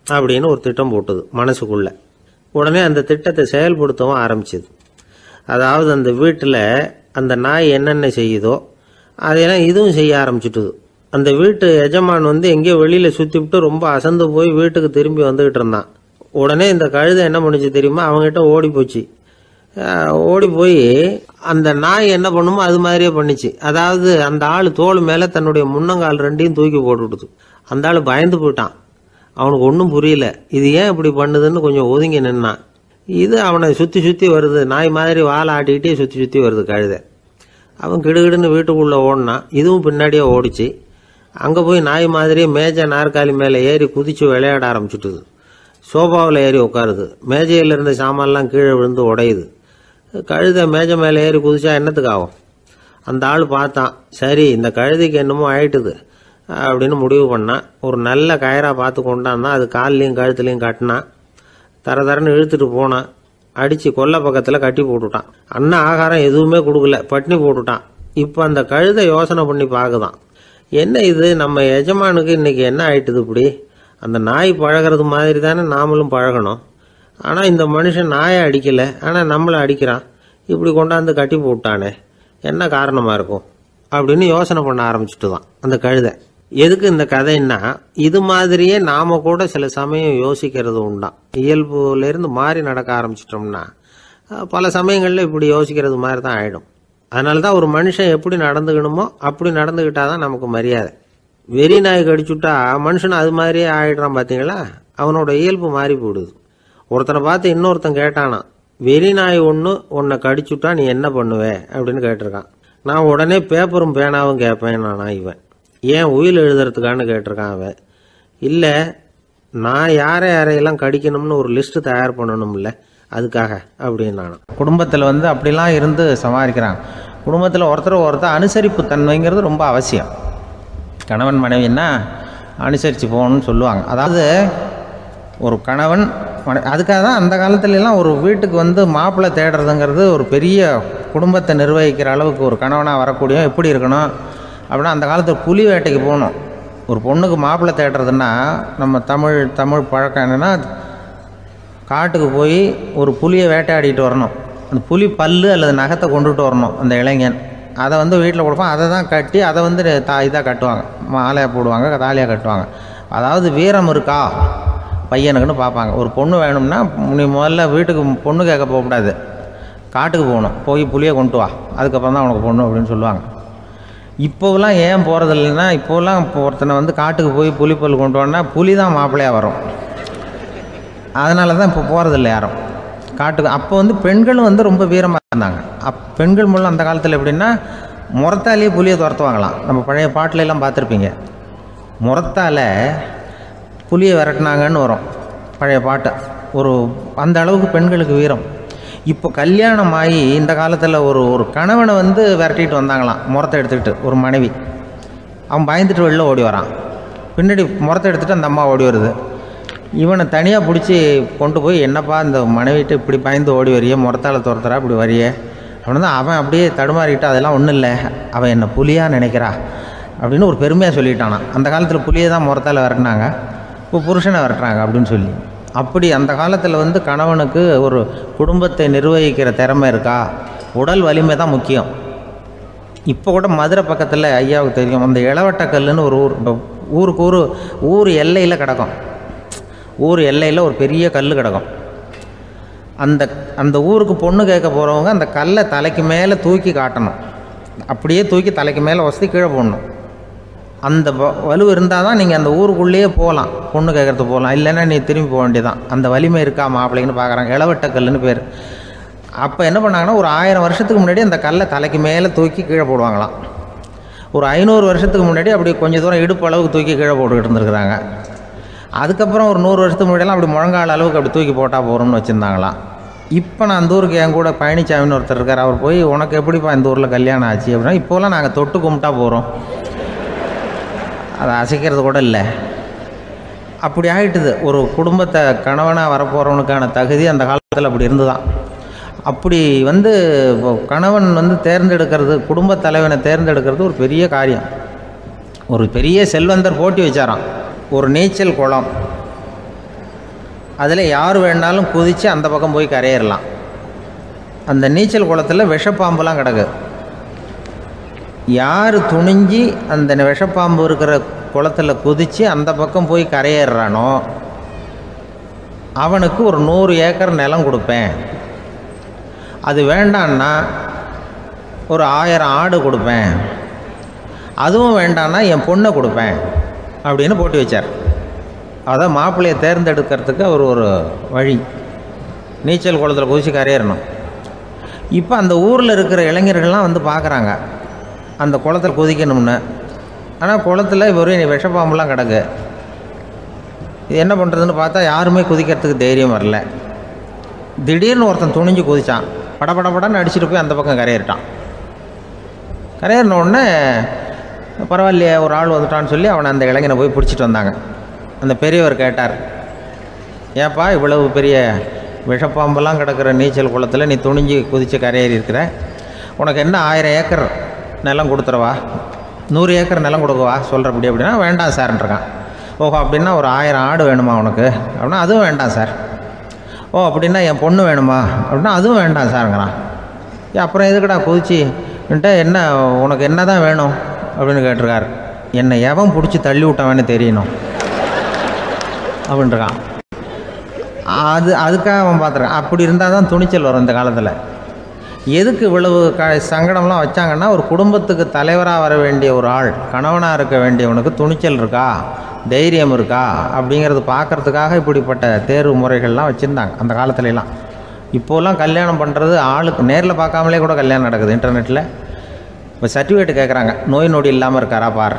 அப்படின்னு ஒரு திட்டம் போட்டுது மனசுக்குள்ள. உடனே அந்த திட்டத்தை செயல்படுத்தவும் ஆரம்பிச்சுது. அதாவது அந்த வீட்டில் அந்த நாய் என்னென்ன செய்யுதோ அதையெல்லாம் இதுவும் செய்ய ஆரம்பிச்சுட்டுது. அந்த வீட்டு எஜமான் எங்கேயோ வெளியில் சுற்றிவிட்டு ரொம்ப அசந்து போய் வீட்டுக்கு திரும்பி வந்துக்கிட்டு இருந்தான். உடனே இந்த கழுதை என்ன பண்ணுச்சு தெரியுமா, அவங்ககிட்ட ஓடி போச்சு. ஓடி போய் அந்த நாய் என்ன பண்ணுமோ அது மாதிரியே பண்ணிச்சு. அதாவது அந்த ஆள் தோள் மேலே தன்னுடைய முன்னங்கால் 2ஐயும் தூக்கி போட்டுவிடுது. அந்த ஆள் பயந்து போயிட்டான். அவனுக்கு ஒன்றும் புரியல, இது ஏன் இப்படி பண்ணுதுன்னு கொஞ்சம் ஒதுங்கி நின்னான். இது அவனை சுற்றி சுற்றி வருது, நாய் மாதிரி வாழை ஆட்டிக்கிட்டே சுற்றி சுற்றி வருது கழுதை. அவன் கிடுகிடுன்னு வீட்டுக்குள்ளே ஓடினான். இதுவும் பின்னாடியே ஓடிச்சு. அங்கே போய் நாய் மாதிரியே மேஜை நாற்காலி மேலே ஏறி குதிச்சு விளையாட ஆரம்பிச்சுட்டுது. சோபாவில் ஏறி உட்காருது. மேஜையில் இருந்த சாமான்லாம் கீழே விழுந்து உடையுது. கழுதை மேஜை மேலே ஏறி குதிச்சா என்னத்துக்கு ஆகும்? அந்த ஆள் பார்த்தான், சரி இந்த கழுதைக்கு என்னமோ ஆயிட்டுது அப்படின்னு முடிவு பண்ணான். ஒரு நல்ல கயிறாக பார்த்து கொண்டான்னா அது கால்லையும் கழுத்துலையும் கட்டினான். தரன்னு இழுத்துட்டு போனான். அடித்து கொல்லை பக்கத்தில் கட்டி போட்டுட்டான். அண்ணன் ஆகாரம் எதுவுமே கொடுக்கல, பட்னி போட்டுட்டான். இப்போ அந்த கழுதை யோசனை பண்ணி பார்க்குதான், என்ன இது, நம்ம எஜமானுக்கு இன்னைக்கு என்ன ஆயிட்டுது இப்படி? அந்த நாய் பழகிறது மாதிரி தானே நாமளும் பழகணும். ஆனால் இந்த மனுஷன் நாயை அடிக்கலை, ஆனால் நம்மளை அடிக்கிறான். இப்படி கொண்டாந்து கட்டி போட்டானே, என்ன காரணமாக இருக்கும் அப்படின்னு யோசனை பண்ண ஆரம்பிச்சுட்டு தான் அந்த கழுதை. எதுக்கு இந்த கதைன்னா, இது மாதிரியே நாம கூட சில சமயம் யோசிக்கிறது உண்டாம். இயல்புலேருந்து மாறி நடக்க ஆரம்பிச்சிட்டோம்னா பல சமயங்களில் இப்படி யோசிக்கிறது மாதிரி தான் ஆகிடும். அதனால தான் ஒரு மனுஷன் எப்படி நடந்துக்கணுமோ அப்படி நடந்துக்கிட்டாதான் நமக்கு மரியாதை. வெறி நாய் கடிச்சுட்டா மனுஷன் அது மாதிரியே ஆகிடுறான் பார்த்தீங்களா, அவனோட இயல்பு மாறி போடுது. ஒருத்தனை பார்த்து இன்னொருத்தன் கேட்டானா, வெறி நாய் ஒன்று உன்னை கடிச்சுட்டா நீ என்ன பண்ணுவே அப்படின்னு கேட்டிருக்கான். நான் உடனே பேப்பரும் பேனாவும் கேட்பேன் நானா இவன். ஏன் உயில் எழுதுறதுக்கான்னு கேட்டிருக்கான் அவன். இல்லை, நான் யாரையெல்லாம் கடிக்கணும்னு ஒரு லிஸ்ட்டு தயார் பண்ணணும்ல, அதுக்காக அப்படின்னு நானும். குடும்பத்தில் அப்படிலாம் இருந்து சமாளிக்கிறாங்க. குடும்பத்தில் ஒருத்தர் அனுசரிப்பு தன்மைங்கிறது ரொம்ப அவசியம். கணவன் மனைவின்னா அனுசரித்து போகணும்னு சொல்லுவாங்க. அதாவது ஒரு கணவன் அதுக்காக தான் அந்த காலத்துலலாம் ஒரு வீட்டுக்கு மாப்பிள்ளை தேடுறதுங்கிறது ஒரு பெரிய குடும்பத்தை நிர்வகிக்கிற அளவுக்கு ஒரு கணவனாக வரக்கூடிய எப்படி இருக்கணும் அப்படின்னா, அந்த காலத்தில் புலி வேட்டைக்கு போகணும். ஒரு பொண்ணுக்கு மாப்பிள்ளை தேடுறதுன்னா நம்ம தமிழ் பழக்கம் என்னென்னா, காட்டுக்கு போய் ஒரு புலியை வேட்டையாடிட்டு வரணும். அந்த புலி பல்லு அல்லது நகத்தை கொண்டுட்டு வரணும் அந்த இளைஞன். அதை வீட்டில் கொடுப்பான். அதை தான் கட்டி அதை இதாக கட்டுவாங்க, மாலையாக போடுவாங்க, தாலியாக கட்டுவாங்க. அதாவது வீரம் இருக்கா பையனுக்குன்னு பார்ப்பாங்க. ஒரு பொண்ணு வேணும்னா நீ முதல்ல வீட்டுக்கு பொண்ணு கேட்க போகக்கூடாது, காட்டுக்கு போகணும், போய் புலியை கொண்டு வா, அதுக்கப்புறம் தான் உனக்கு பொண்ணு அப்படின்னு சொல்லுவாங்க. இப்போவெல்லாம் ஏன் போகிறது இல்லைன்னா, இப்போலாம் ஒருத்தனை காட்டுக்கு போய் புலிப்பல் கொண்டு வரனா புலி தான் மாப்பிள்ளையாக வரும். அதனால தான் இப்போ போகிறதில்ல யாரும் காட்டுக்கு. அப்போ பெண்களும் ரொம்ப வீரமாக இருந்தாங்க. பெண்கள் மூலம் அந்த காலத்தில் எப்படின்னா, முறத்தாலேயே புலியை துரத்துவாங்களாம். நம்ம பழைய பாட்டிலெல்லாம் பார்த்துருப்பீங்க, முறத்தால் புலியை விரட்டினாங்கன்னு வரும் பழைய பாட்டு. அந்த அளவுக்கு பெண்களுக்கு வீரம். இப்போ கல்யாணம் ஆகி இந்த காலத்தில் ஒரு கணவனை விரட்டிட்டு வந்தாங்களாம் முறத்தை எடுத்துக்கிட்டு. ஒரு மனைவி அவன் பயந்துட்டு வெளில ஓடி வரான், பின்னாடி முறத்தை எடுத்துகிட்டு அந்த அம்மா ஓடி வருது. இவனை தனியாக பிடிச்சி கொண்டு போய், என்னப்பா இந்த மனைவிட்டு இப்படி பயந்து ஓடி வரையே, முறத்தால் துரத்துறா இப்படி வரையே அப்படின்னு. அவன் அப்படியே தடுமாறிக்கிட்டு, அதெல்லாம் ஒன்றும் இல்லை, அவன் என்னை புலியாக நினைக்கிறா அப்படின்னு ஒரு பெருமையாக சொல்லிட்டானான். அந்த காலத்தில் புலியை தான் முறத்தால் விரட்டினாங்க, இப்போ புருஷனை விரட்டுறாங்க அப்படின்னு சொல்லி. அப்படி அந்த காலத்தில் கணவனுக்கு ஒரு குடும்பத்தை நிர்வகிக்கிற திறமை இருக்கா, உடல் வலிமை தான் முக்கியம். இப்போ கூட மதுரை பக்கத்தில் ஐயாவுக்கு தெரியும், அந்த இளவட்டக்கல்லுன்னு ஒரு ஊருக்கு ஊர் எல்லையில் கிடக்கும். ஊர் எல்லையில் ஒரு பெரிய கல் கிடக்கும். அந்த ஊருக்கு பொண்ணு கேட்க போகிறவங்க அந்த கல்லை தலைக்கு மேலே தூக்கி காட்டணும். அப்படியே தூக்கி தலைக்கு மேலே வசதி கீழே போடணும். அந்த வலு இருந்தால் தான் நீங்கள் அந்த ஊருக்குள்ளேயே போகலாம், பொண்ணு கேட்குறதுக்கு போகலாம். இல்லைன்னா நீ திரும்பி போக வேண்டியதான். அந்த வலிமை இருக்கா மாப்பிள்ளைங்கன்னு பார்க்குறாங்க. இளவட்டக்கல்லுன்னு பேர். அப்போ என்ன பண்ணாங்கன்னா, ஒரு 1000 வருஷத்துக்கு முன்னாடி அந்த கல்லை தலைக்கு மேலே தூக்கி கீழே போடுவாங்களாம். ஒரு 500 வருஷத்துக்கு முன்னாடி அப்படி கொஞ்சம் தூரம் இடுப்பு அளவுக்கு தூக்கி கீழே போட்டுக்கிட்டு இருந்துருக்குறாங்க. அதுக்கப்புறம் ஒரு 100 வருஷத்துக்கு முன்னாடியெல்லாம் அப்படி முழங்கால் அளவுக்கு அப்படி தூக்கி போட்டால் போகிறோம்னு வச்சுருந்தாங்களாம். இப்போ நான் அந்த ஊருக்கு என் கூட பழனிசாமின்னு ஒருத்தர் இருக்கார். அவர் போய், உனக்கு எப்படிப்பா இந்த ஊரில் கல்யாணம் ஆச்சு அப்படின்னா, இப்போலாம் நாங்கள் தொட்டு கும்பிட்டா போகிறோம், அதை அசைக்கிறது கூட இல்லை. அப்படி ஆகிட்டுது. ஒரு குடும்பத்தை கணவனாக வரப்போகிறவனுக்கான தகுதி அந்த காலத்தில் அப்படி இருந்துதான். அப்படி கணவன் தேர்ந்தெடுக்கிறது, குடும்பத் தலைவனை தேர்ந்தெடுக்கிறது ஒரு பெரிய காரியம். ஒரு பெரிய செல்வந்தர் போட்டி வச்சாராம், ஒரு நீச்சல் குளம், அதில் யார் வேணாலும் குதித்து அந்த பக்கம் போய் கரையேறலாம். அந்த நீச்சல் குளத்தில் விஷப்பாம்புலாம் கிடக்கு. யார் துணிஞ்சி அந்த விஷப்பாம்பு இருக்கிற குளத்தில் குதித்து அந்த பக்கம் போய் கரையேறானோ அவனுக்கு ஒரு 100 ஏக்கர் நிலம் கொடுப்பேன், அது வேண்டான்னா ஒரு 1000 ஆடு கொடுப்பேன், அதுவும் வேண்டான்னா என் பொண்ணை கொடுப்பேன் அப்படின்னு போட்டி வச்சார். அதான் மாப்பிள்ளையை தேர்ந்தெடுக்கிறதுக்கு அவர் ஒரு வழி, நீச்சல் குளத்தில் குதித்து கரையேறணும். இப்போ அந்த ஊரில் இருக்கிற இளைஞர்கள்லாம் பார்க்குறாங்க அந்த குளத்தில் குதிக்கணும்னு. ஆனால் குளத்தில் ஒரே விஷப்பாம்புலாம் கிடக்கு. இது என்ன பண்ணுறதுன்னு பார்த்தா யாருமே குதிக்கிறதுக்கு தைரியம் வரல. திடீர்னு ஒருத்தன் துணிஞ்சு குதித்தான், படபடன்னு அடிச்சுட்டு போய் அந்த பக்கம் கரையேறிட்டான். கரையேறின உடனே பரவாயில்லையே ஒரு ஆள் வந்துட்டான்னு சொல்லி அவனை அந்த இளைஞனை போய் பிடிச்சிட்டு வந்தாங்க. அந்த பெரியவர் கேட்டார், ஏப்பா இவ்வளவு பெரிய விஷப்பாம்பெல்லாம் கிடக்கிற நீச்சல் குளத்தில் நீ துணிஞ்சு குதித்து கரையேறி இருக்கிற, உனக்கு என்ன 1000 ஏக்கர் நிலம் கொடுத்துறவா, 100 ஏக்கர் நிலம் கொடுக்கவா சொல்கிறபடி அப்படின்னா, வேண்டாம் சார்ன்றான். ஓஹோ அப்படின்னா ஒரு 1000 ஆடு வேணுமா உனக்கு அப்படின்னா, அதுவும் வேண்டாம் சார். ஓ அப்படின்னா என் பொண்ணு வேணுமா அப்படின்னா, அதுவும் வேண்டாம் சாருங்கிறான். அப்புறம் எதுக்குடா குதிச்சுன்ட்டு, என்ன உனக்கு என்ன தான் வேணும் அப்படின்னு கேட்டிருக்காரு. என்னை எவன் பிடிச்சி தள்ளி விட்டவன்னு தெரியணும் அப்படின்றான். அதுக்காக அவன் பார்த்துருக்கான். அப்படி இருந்தால் தான் துணிச்சல் வரும் இந்த காலத்தில். எதுக்கு இவ்வளவு சங்கடம்லாம் வச்சாங்கன்னா, ஒரு குடும்பத்துக்கு தலைவராக வர வேண்டிய ஒரு ஆள், கணவனாக இருக்க வேண்டியவனுக்கு துணிச்சல் இருக்கா, தைரியம் இருக்கா அப்படிங்கிறது பார்க்குறதுக்காக இப்படிப்பட்ட தேர்வு முறைகள்லாம் வச்சுருந்தாங்க அந்த காலத்துலலாம். இப்போலாம் கல்யாணம் பண்ணுறது ஆளுக்கு நேரில் பார்க்காமலே கூட கல்யாணம் நடக்குது இன்டர்நெட்டில். இப்போ சர்டிஃபிகேட் கேட்குறாங்க, நோய் நொடி இல்லாமல் இருக்காரா பார்.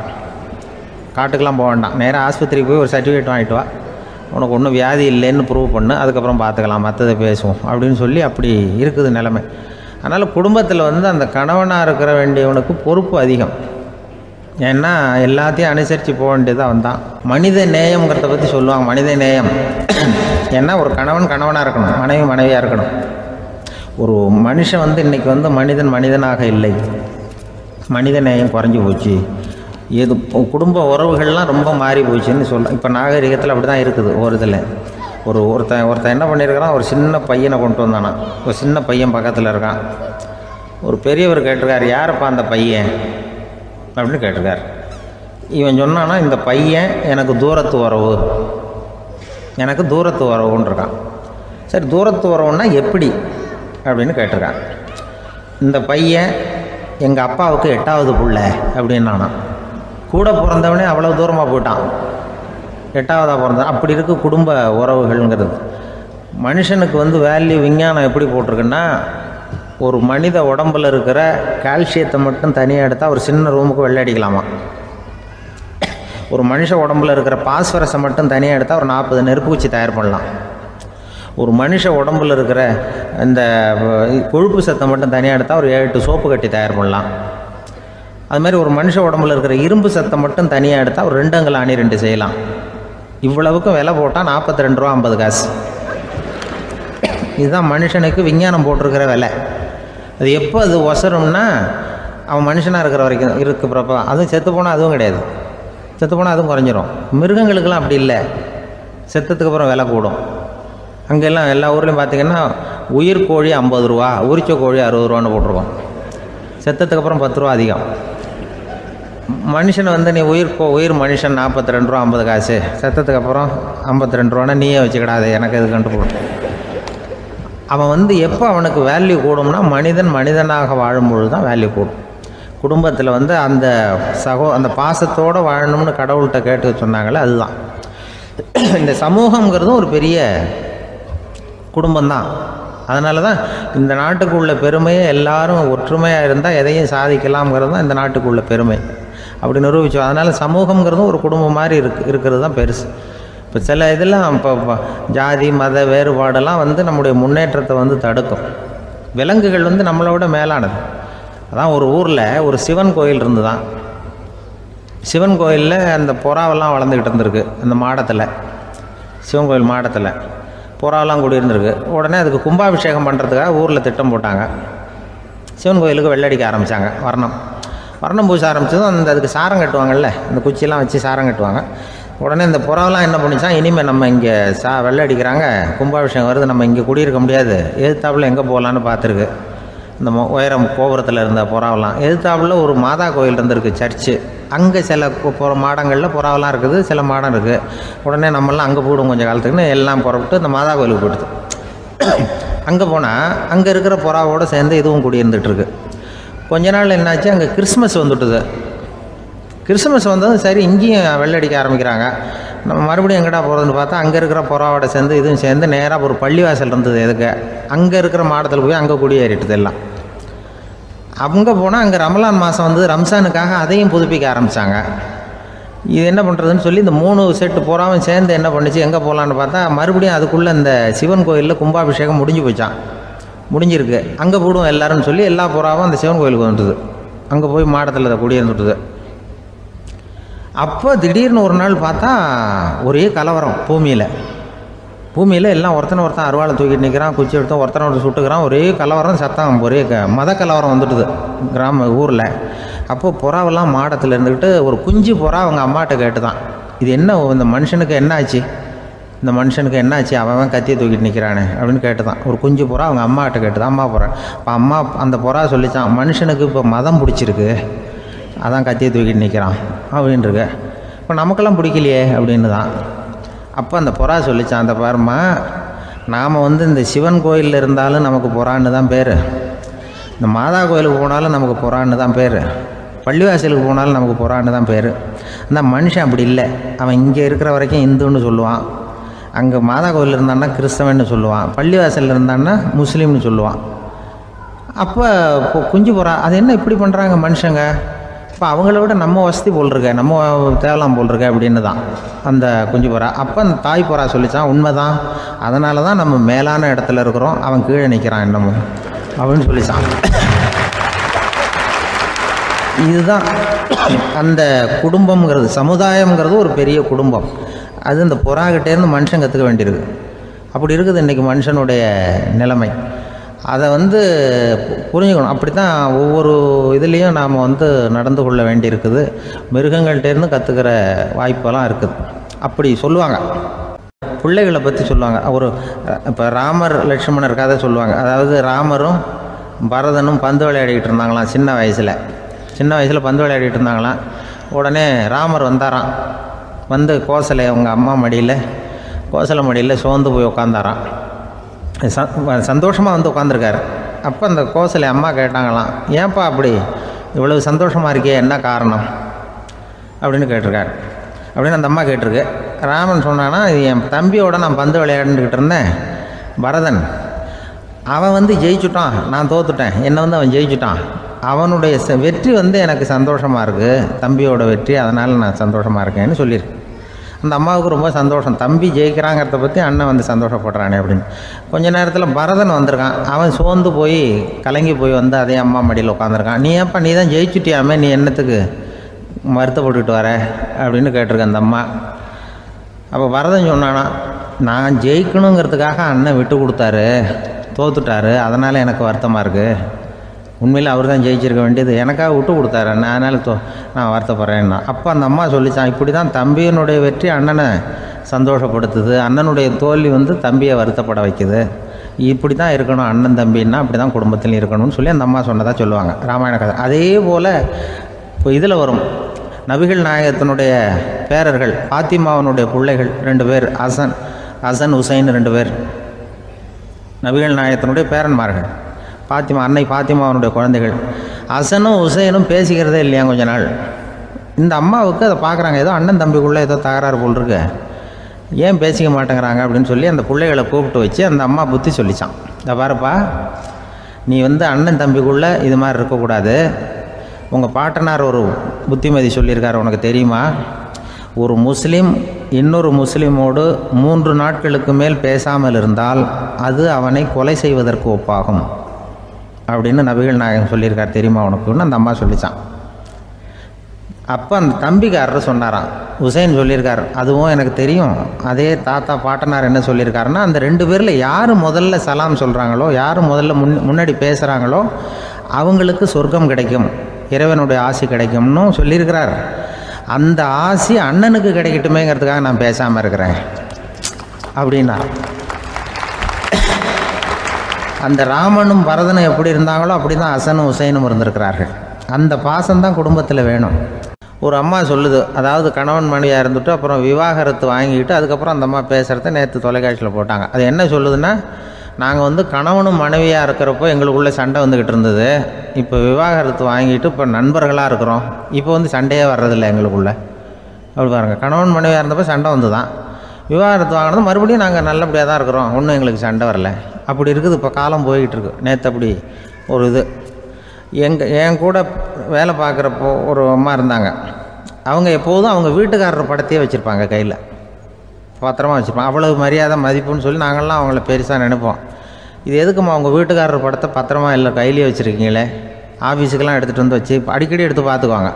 காட்டுக்கெலாம் போக வேண்டாம், நேராக ஆஸ்பத்திரிக்கு போய் ஒரு சர்டிஃபிகேட் வாங்கிட்டு வா, உனக்கு ஒன்றும் வியாதி இல்லைன்னு ப்ரூவ் பண்ணு, அதுக்கப்புறம் பார்த்துக்கலாம், மற்றதை பேசுவோம் அப்படின்னு சொல்லி அப்படி இருக்குது நிலைமை. அதனால் குடும்பத்தில் அந்த கணவனாக இருக்கிற வேண்டியவனுக்கு பொறுப்பு அதிகம். ஏன்னா எல்லாத்தையும் அனுசரித்து போக வேண்டியதாக வந்தான். மனித நேயம்ங்கிறத பற்றி சொல்லுவாங்க. மனித நேயம் ஏன்னா ஒரு கணவன் கணவனாக இருக்கணும், மனைவி மனைவியாக இருக்கணும். ஒரு மனுஷன் இன்றைக்கி மனிதன் மனிதனாக இல்லை, மனித நேயம் குறைஞ்சி போச்சு. எது குடும்ப உறவுகள்லாம் ரொம்ப மாறி போச்சுன்னு சொல்லலாம். இப்போ நாகரிகத்தில் அப்படி தான் இருக்குது. ஒரு இதில் ஒருத்தன் என்ன பண்ணியிருக்கிறான், ஒரு சின்ன பையனை கொண்டு வந்தானா. ஒரு சின்ன பையன் பக்கத்தில் இருக்கான். ஒரு பெரியவர் கேட்டிருக்கார், யாரப்பா அந்த பையன் அப்படின்னு கேட்டிருக்கார். இவன் சொன்னான்னா, இந்த பையன் எனக்கு தூரத்து உறவு, எனக்கு தூரத்து உறவுன்னு இருக்கான். சரி, தூரத்து உறவுன்னா எப்படி அப்படின்னு கேட்டிருக்கான். இந்த பையன் எங்கள் அப்பாவுக்கு 8வது பிள்ளை அப்படின்னானா. கூட பிறந்தவனே அவ்வளோ தூரமாக போயிட்டான், 8வதாக பிறந்தான். அப்படி இருக்க குடும்ப உறவுகள்ங்கிறது. மனுஷனுக்கு வேல்யூ விஞ்ஞானம் எப்படி போட்டிருக்குன்னா, ஒரு மனித உடம்பில் இருக்கிற கால்சியத்தை மட்டும் தனியாக எடுத்தால் ஒரு சின்ன ரூமுக்கு வெள்ளை அடிக்கலாமா. ஒரு மனுஷ உடம்பில் இருக்கிற பாஸ்பரஸை மட்டும் தனியாக எடுத்தால் ஒரு 40 நெருப்பு குச்சி தயார் பண்ணலாம். ஒரு மனுஷ உடம்பில் இருக்கிற இந்த கொழுப்பு சத்தை மட்டும் தனியாக எடுத்தால் ஒரு 7 சோப்பு கட்டி தயார் பண்ணலாம். அது மாதிரி ஒரு மனுஷ உடம்புல இருக்கிற இரும்பு சத்தை மட்டும் தனியாக எடுத்தால் ஒரு 2 அங்குல ஆணி 2 செய்யலாம். இவ்வளவுக்கும் விலை போட்டால் 42 ரூபா 50 காசு. இதுதான் மனுஷனுக்கு விஞ்ஞானம் போட்டிருக்கிற விலை. அது எப்போ அது ஒசரும்னா, அவன் மனுஷனாக இருக்கிற வரைக்கும் இருக்கிறப்ப. அதுவும் செத்து போனால் அதுவும் கிடையாது, செத்து போனால் அதுவும் குறைஞ்சிரும். மிருகங்களுக்கெல்லாம் அப்படி இல்லை, செத்ததுக்கு அப்புறம் விலை கூடும். அங்கெல்லாம் எல்லா ஊர்லேயும் பார்த்திங்கன்னா உயிர் கோழி 50 ரூபா, உரிச்ச கோழி 60 ரூபான்னு போட்டிருக்கோம். செத்ததுக்கு அப்புறம் 10 ரூபா அதிகம். மனுஷனை நீ உயிர் மனுஷன் 42 ரூபா 50 காசு, செத்ததுக்கு அப்புறம் 52 ரூபான்னா நீயே வச்சுக்கிடாது, எனக்கு இது கண்டு போடும். அவன் எப்போ அவனுக்கு வேல்யூ கூடும்னா, மனிதன் மனிதனாக வாழும்பொழுது தான் வேல்யூ கூடும். குடும்பத்தில் அந்த அந்த பாசத்தோடு வாழணும்னு கடவுள்கிட்ட கேட்டு சொன்னாங்களே, அதுதான். இந்த சமூகங்கிறதும் ஒரு பெரிய குடும்பம்தான். அதனால தான் இந்த நாட்டுக்கு உள்ள பெருமையை எல்லாரும் ஒற்றுமையாக இருந்தால் எதையும் சாதிக்கலாம்ங்கிறது தான் இந்த நாட்டுக்கு உள்ள பெருமை. அப்படி நிரூபித்தோம். அதனால் சமூகங்கிறதும் ஒரு குடும்பம் மாதிரி இருக்கிறது தான் பெருசு. இப்போ சில இதெல்லாம் இப்போ ஜாதி மத வேறுபாடெல்லாம் நம்முடைய முன்னேற்றத்தை தடுக்கும். விலங்குகள் நம்மளை விட மேலானது. அதான் ஒரு ஊரில் ஒரு சிவன் கோயில் இருந்து தான். சிவன் கோயிலில் அந்த புறாவெல்லாம் வளர்ந்துக்கிட்டு இருந்திருக்கு. அந்த மாடத்தில், சிவன் கோயில் மாடத்தில் புறாவெல்லாம் குடியிருந்திருக்கு. உடனே அதுக்கு கும்பாபிஷேகம் பண்ணுறதுக்காக ஊரில் திட்டம் போட்டாங்க. சிவன் கோயிலுக்கு வெள்ளடிக்க ஆரம்பித்தாங்க. வர்ணம் பூச ஆரம்பித்ததும் அதுக்கு சாரம் கட்டுவாங்கள்ல, அந்த குச்சியெல்லாம் வச்சு சாரம் கட்டுவாங்க. உடனே இந்த புறாவெல்லாம் என்ன பண்ணிச்சான், இனிமேல் நம்ம இங்கே வெள்ளை அடிக்கிறாங்க, கும்பாபிஷேகம் வருது, நம்ம இங்கே குடியிருக்க முடியாது, எதிர்த்தாப்புல எங்கே போகலான்னு பார்த்துருக்கு. இந்த உயரம் கோபுரத்தில் இருந்த புறாவெல்லாம் எதிர்த்தாப்புல ஒரு மாதா கோயில் இருந்திருக்கு, சர்ச்சு. அங்கே சில மாடங்களில் புறாவெல்லாம் இருக்குது, சில மாடம் இருக்குது. உடனே நம்மளாம் அங்கே போய்டும் கொஞ்சம் காலத்துக்குன்னு எல்லாம் புறப்பட்டு இந்த மாதா கோயிலுக்கு போயிடுது. அங்கே போனால் அங்கே இருக்கிற புறாவோடு சேர்ந்து இதுவும் குடியிருந்துட்டுருக்கு. கொஞ்ச நாள் என்னாச்சு, அங்கே கிறிஸ்மஸ் வந்துட்டுது. கிறிஸ்மஸ் வந்ததும் சரி, இங்கேயும் வெள்ளடிக்க ஆரம்பிக்கிறாங்க. நம்ம மறுபடியும் எங்கடா போகிறதுன்னு பார்த்தா, அங்கே இருக்கிற புறாவோட சேர்ந்து இதுவும் சேர்ந்து நேராக ஒரு பள்ளிவாசல் இருந்தது. எதுக்கு அங்கே இருக்கிற மாடத்தில் போய் அங்கே குடியேறிட்டுது எல்லாம். அங்கே போனால் அங்கே ரமலான் மாதம் ரம்ஜானுக்காக அதையும் புதுப்பிக்க ஆரம்பித்தாங்க. இது என்ன பண்ணுறதுன்னு சொல்லி இந்த 3 செட்டு புறாவும் சேர்ந்து என்ன பண்ணிச்சு, எங்கே போகலான்னு பார்த்தா மறுபடியும் அதுக்குள்ளே இந்த சிவன் கோயிலில் கும்பாபிஷேகம் முடிஞ்சு போச்சான். முடிஞ்சிருக்கு, அங்கே போடுவோம் எல்லாருன்னு சொல்லி எல்லா புறாவும் அந்த சிவன் கோயிலுக்கு வந்துட்டுது. அங்கே போய் மாடத்தில் அதை குடியிருந்துட்டுது. அப்போ திடீர்னு ஒரு நாள் பார்த்தா ஒரே கலவரம் பூமியில் எல்லாம் ஒருத்தன் அருவாளை தூக்கிட்டு நிற்கிறான், குச்சி எடுத்து ஒருத்தனை சுட்டுக்கிறான். ஒரே கலவரம், சத்தம், ஒரே மத கலவரம் வந்துட்டுது ஊரில். அப்போது புறாவெல்லாம் மாடத்தில் இருந்துக்கிட்டு ஒரு குஞ்சு புறா அவங்க அம்மாட்ட கேட்டு தான், இது என்ன, இந்த மனுஷனுக்கு என்னாச்சு, இந்த மனுஷனுக்கு என்னாச்சு, அவன் கத்தியை தூக்கிட்டு நிற்கிறானே அப்படின்னு கேட்டு தான். ஒரு குஞ்சு புறா அவங்க அம்மாட்ட கேட்டு தான். அம்மா புறா. இப்போ அம்மா அந்த புறா சொல்லித்தான், மனுஷனுக்கு இப்போ மதம் பிடிச்சிருக்கு, அதான் கத்தியை தூக்கிட்டு நிற்கிறான் அப்படின்ட்டுருக்கு. இப்போ நமக்கெல்லாம் பிடிக்கலையே அப்படின்னு தான். அப்போ அந்த புறா சொல்லிச்சான், அந்த பாருமா, நாம் இந்த சிவன் கோயிலில் இருந்தாலும் நமக்கு புறான்னு தான் பேர், இந்த மாதா கோயிலுக்கு போனாலும் நமக்கு புறான்னு தான் பேர், பள்ளிவாசலுக்கு போனாலும் நமக்கு புறான்னு தான் பேர். அந்த மனுஷன் அப்படி இல்லை. அவன் இங்கே இருக்கிற வரைக்கும் இந்துன்னு சொல்லுவான், அங்கே மாதா கோயில் இருந்தான்னா கிறிஸ்தவன்னு சொல்லுவான், பள்ளிவாசலில் இருந்தான்னா முஸ்லீம்னு சொல்லுவான். அப்போ இப்போ குஞ்சு புறா அது என்ன இப்படி பண்ணுறாங்க மனுஷங்க, இப்போ அவங்கள விட நம்ம வசதி போல் இருக்க, நம்ம தேவலாம் போல் இருக்க அப்படின்னு தான் அந்த குஞ்சு புறா. அப்போ அந்த தாய் புறா சொல்லித்தான், உண்மை தான், அதனால தான் நம்ம மேலான இடத்துல இருக்கிறோம், அவன் கீழே நிற்கிறான் இன்னமும் அப்படின்னு சொல்லித்தான். இதுதான் அந்த குடும்பம்ங்கிறது, சமுதாயம்ங்கிறது ஒரு பெரிய குடும்பம். அது இந்த புறாக்கிட்டேருந்து மனுஷன் கற்றுக்க வேண்டியிருக்கு. அப்படி இருக்குது இன்றைக்கி மனுஷனுடைய நிலைமை. அதை புரிஞ்சுக்கணும். அப்படி தான் ஒவ்வொரு இதுலேயும் நாம் நடந்து கொள்ள வேண்டியிருக்குது. மிருகங்கள்டேருந்து கற்றுக்கிற வாய்ப்பெல்லாம் இருக்குது. அப்படி சொல்லுவாங்க, பிள்ளைகளை பற்றி சொல்லுவாங்க. இப்போ ராமர் லட்சுமணர் கதை சொல்லுவாங்க. அதாவது ராமரும் பரதனும் பந்து விளையாடிக்கிட்டு இருந்தாங்களாம் சின்ன வயசில் பந்து விளையாடிட்டு இருந்தாங்களாம். உடனே ராமர் வந்தாராம், கோசலை அவங்க அம்மா கோசலை மடியில் சோர்ந்து போய் உட்காந்தாராம். சந்தோஷமாக உட்காந்துருக்காரு. அப்போ அந்த கோசலை அம்மா கேட்டாங்களாம், ஏன்ப்பா அப்படி இவ்வளவு சந்தோஷமாக இருக்கே, என்ன காரணம் அப்படின்னு கேட்டிருக்காரு. அப்படின்னு அந்த அம்மா கேட்டிருக்கு. ராமன் சொன்னான்னா, என் தம்பியோட நான் பந்து விளையாண்டுக்கிட்டு இருந்தேன், பரதன் அவன் ஜெயிச்சுட்டான், நான் தோத்துட்டேன், என்னை அவன் ஜெயிச்சுட்டான், அவனுடைய வெற்றி எனக்கு சந்தோஷமாக இருக்குது, தம்பியோட வெற்றி, அதனால் நான் சந்தோஷமாக இருக்கேன்னு சொல்லியிருக்கேன். அந்த அம்மாவுக்கு ரொம்ப சந்தோஷம், தம்பி ஜெயிக்கிறாங்கிறத பற்றி அண்ணன் சந்தோஷப்படுறானே அப்படின்னு. கொஞ்ச நேரத்தில் பரதன் வந்திருக்கான். அவன் சோர்ந்து போய் கலங்கி போய் அதே அம்மா மடியில் உட்காந்துருக்கான். நீ ஏன்ப்பா, நீ தான் ஜெயிச்சுட்டியாமே, நீ என்னத்துக்கு வருத்தப்பட்டுக்கிட்டு வர அப்படின்னு கேட்டிருக்கேன் அந்த அம்மா. அப்போ பரதன் சொன்னானா, நான் ஜெயிக்கணுங்கிறதுக்காக அண்ணன் விட்டு கொடுத்தாரு, தோத்துட்டாரு, அதனால் எனக்கு வருத்தமாக இருக்குது. உண்மையில் அவர் தான் ஜெயிச்சிருக்க வேண்டியது, எனக்காக விட்டு கொடுத்தாரு அண்ணன், அதனால் நான் வருத்தப்படுறேன்னா. அப்போ அந்த அம்மா சொல்லிச்சான், இப்படி தான் தம்பியினுடைய வெற்றி அண்ணனை சந்தோஷப்படுத்துது, அண்ணனுடைய தோல்வி தம்பியை வருத்தப்பட வைக்குது, இப்படி தான் இருக்கணும் அண்ணன் தம்பின்னா, அப்படி தான் குடும்பத்தில் இருக்கணும்னு சொல்லி அந்த அம்மா சொன்னதாக சொல்லுவாங்க ராமாயண கதை. அதே போல் இப்போ இதில் வரும், நபிகள் நாயகத்தினுடைய பேரர்கள் பாத்திமாவனுடைய பிள்ளைகள் 2 பேர், ஹசன் ஹுசைன் 2 பேர் நபிகள் நாயகத்தினுடைய பேரன்மார்கள். அன்னை பாத்திமாவனுடைய குழந்தைகள். ஹசனும் ஹுசைனும் பேசிக்கிறதே இல்லையா கொஞ்ச நாள். இந்த அம்மாவுக்கு அதை பார்க்குறாங்க, ஏதோ அண்ணன் தம்பிக்குள்ளே ஏதோ தகராறு போல் இருக்கு, ஏன் பேசிக்க மாட்டேங்கிறாங்க அப்படின்னு சொல்லி அந்த பிள்ளைகளை கூப்பிட்டு வச்சு அந்த அம்மா புத்தி சொல்லிச்சான். இதை பாருப்பா, நீ அண்ணன் தம்பிக்குள்ளே இது மாதிரி இருக்கக்கூடாது, உங்கள் பாட்டனார் ஒரு புத்திமதி சொல்லியிருக்காரு, உனக்கு தெரியுமா, ஒரு முஸ்லீம் இன்னொரு முஸ்லீமோடு 3 நாட்களுக்கு மேல் பேசாமல் இருந்தால் அது அவனை கொலை செய்வதற்கு ஒப்பாகும் அப்படின்னு நபிகள் நாயகம் சொல்லியிருக்கார், தெரியுமா உனக்குன்னு அந்த அம்மா சொல்லிச்சான். அப்போ அந்த தம்பிக்காரர் சொன்னாராம், ஹுசைன் சொல்லியிருக்கார், அதுவும் எனக்கு தெரியும். அதே தாத்தா பாட்டனார் என்ன சொல்லியிருக்காருன்னா, அந்த 2 பேரில் யார் முதல்ல சலாம் சொல்கிறாங்களோ, யார் முதல்ல முன்னாடி பேசுகிறாங்களோ அவங்களுக்கு சொர்க்கம் கிடைக்கும், இறைவனுடைய ஆசி கிடைக்கும்னு சொல்லியிருக்கிறார். அந்த ஆசி அண்ணனுக்கு கிடைக்கட்டுமேங்கிறதுக்காக நான் பேசாமல் இருக்கிறேன் அப்படின்னா. அந்த ராமனும் பரதனும் எப்படி இருந்தாங்களோ அப்படி தான் ஹசனும் ஹுசைனும் இருந்திருக்கிறார்கள். அந்த பாசம்தான் குடும்பத்தில் வேணும். ஒரு அம்மா சொல்லுது, அதாவது கணவன் மனைவியாக இருந்துட்டு அப்புறம் விவாகரத்து வாங்கிட்டு அதுக்கப்புறம் அந்த அம்மா பேசுகிறத நேற்று தொலைக்காட்சியில் போட்டாங்க. அது என்ன சொல்லுதுன்னா, நாங்கள் கணவனும் மனைவியாக இருக்கிறப்போ எங்களுக்குள்ளே சண்டை வந்துக்கிட்டு இருந்தது, இப்போ விவாகரத்து வாங்கிட்டு இப்போ நண்பர்களாக இருக்கிறோம், இப்போ சண்டையே வர்றதில்லை எங்களுக்குள்ளே. அப்படி பாருங்கள், கணவன் மனைவியாக இருந்தப்போ சண்டை வந்து தான், விவாகரத்து வாங்கினது மறுபடியும் நாங்கள் நல்லபடியாக தான் இருக்கிறோம், ஒன்றும் எங்களுக்கு சண்டை வரல. அப்படி இருக்குது இப்போ காலம் போய்கிட்டு இருக்கு. நேற்று அப்படி ஒரு இது என் கூட வேலை பார்க்குறப்போ ஒரு அம்மா இருந்தாங்க. அவங்க எப்போதும் அவங்க வீட்டுக்காரர் படத்தையே வச்சுருப்பாங்க, கையில் பத்திரமா வச்சுருப்பாங்க. அவ்வளவு மரியாதை மதிப்புன்னு சொல்லி நாங்கள்லாம் அவங்கள பெருசாக நினைப்போம். இது எதுக்குமா அவங்க வீட்டுக்காரர் படத்தை பத்திரமா இல்லை கையிலே வச்சுருக்கீங்களே, ஆஃபீஸுக்கெல்லாம் எடுத்துகிட்டு வச்சு அடிக்கடி எடுத்து பார்த்துக்குவாங்க.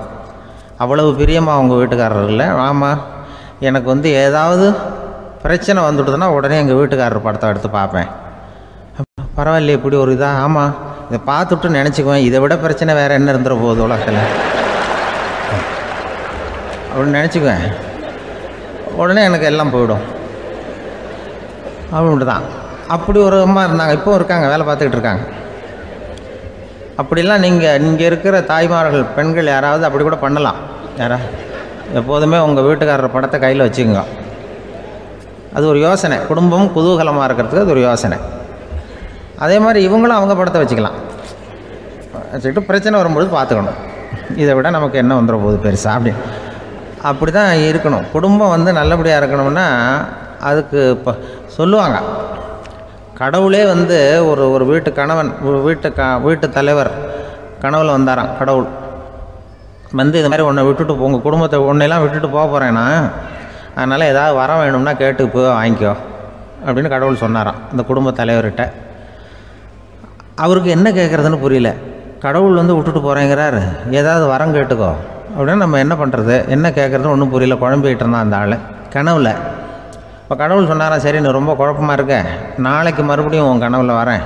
அவ்வளவு பிரியமாக அவங்க வீட்டுக்காரர் இல்லை. ஆமாம், எனக்கு ஏதாவது பிரச்சனை வந்துட்டுதுன்னா உடனே எங்கள் வீட்டுக்காரர் படத்தை எடுத்து பார்ப்பேன். பரவாயில்லையே இப்படி ஒரு இதாக, ஆமாம் இதை பார்த்துட்டு நினச்சிக்குவேன், இதை விட பிரச்சனை வேறு என்ன இருந்துட போகுது உலகத்தில் அப்படின்னு நினச்சிக்குவேன். உடனே எனக்கு எல்லாம் போயிடும் அப்படின்ட்டு தான். அப்படி ஒரு அம்மா இருந்தாங்க, இப்போவும் இருக்காங்க, வேலை பார்த்துக்கிட்டு இருக்காங்க. அப்படிலாம் நீங்கள் இங்கே இருக்கிற தாய்மார்கள் பெண்கள் யாராவது அப்படி கூட பண்ணலாம். எப்போதுமே உங்கள் வீட்டுக்காரர் படத்தை கையில் வச்சுக்கோங்க. அது ஒரு யோசனை, குடும்பம் குதூகலமாக இருக்கிறதுக்கு அது ஒரு யோசனை. அதே மாதிரி இவங்களும் அவங்க படத்தை வச்சுக்கலாம். வச்சுக்கிட்டு பிரச்சனை வரும்பொழுது பார்த்துக்கணும், இதை விட நமக்கு என்ன வந்துட போகுது பெருசாக அப்படி தான் இருக்கணும். குடும்பம் நல்லபடியாக இருக்கணும்னா அதுக்கு இப்போ சொல்லுவாங்க, கடவுளே ஒரு வீட்டு கணவன் வீட்டு தலைவர் கனவுல வந்தாராம். கடவுள் இது மாதிரி உன்னை விட்டுட்டு உங்கள் குடும்பத்தை உன்னையெல்லாம் விட்டுட்டு போக போகிறேன்னா, அதனால் ஏதாவது வர வேணும்னா கேட்டு போய் வாங்கிக்கோ அப்படின்னு கடவுள் சொன்னாராம் இந்த குடும்ப தலைவர்கிட்ட. அவருக்கு என்ன கேட்குறதுன்னு புரியல. கடவுள் விட்டுட்டு போகிறேங்கிறார், ஏதாவது வரம் கேட்டுக்கோ அப்படின்னு நம்ம என்ன பண்ணுறது, என்ன கேட்குறதுன்னு ஒன்றும் புரியல. குழம்பிக்கிட்டு இருந்தான் அந்த ஆள் கனவுல. இப்போ கடவுள் சொன்னாரா, சரி நீ ரொம்ப குழப்பமாக இருக்க, நாளைக்கு மறுபடியும் உன் கனவுல வரேன்,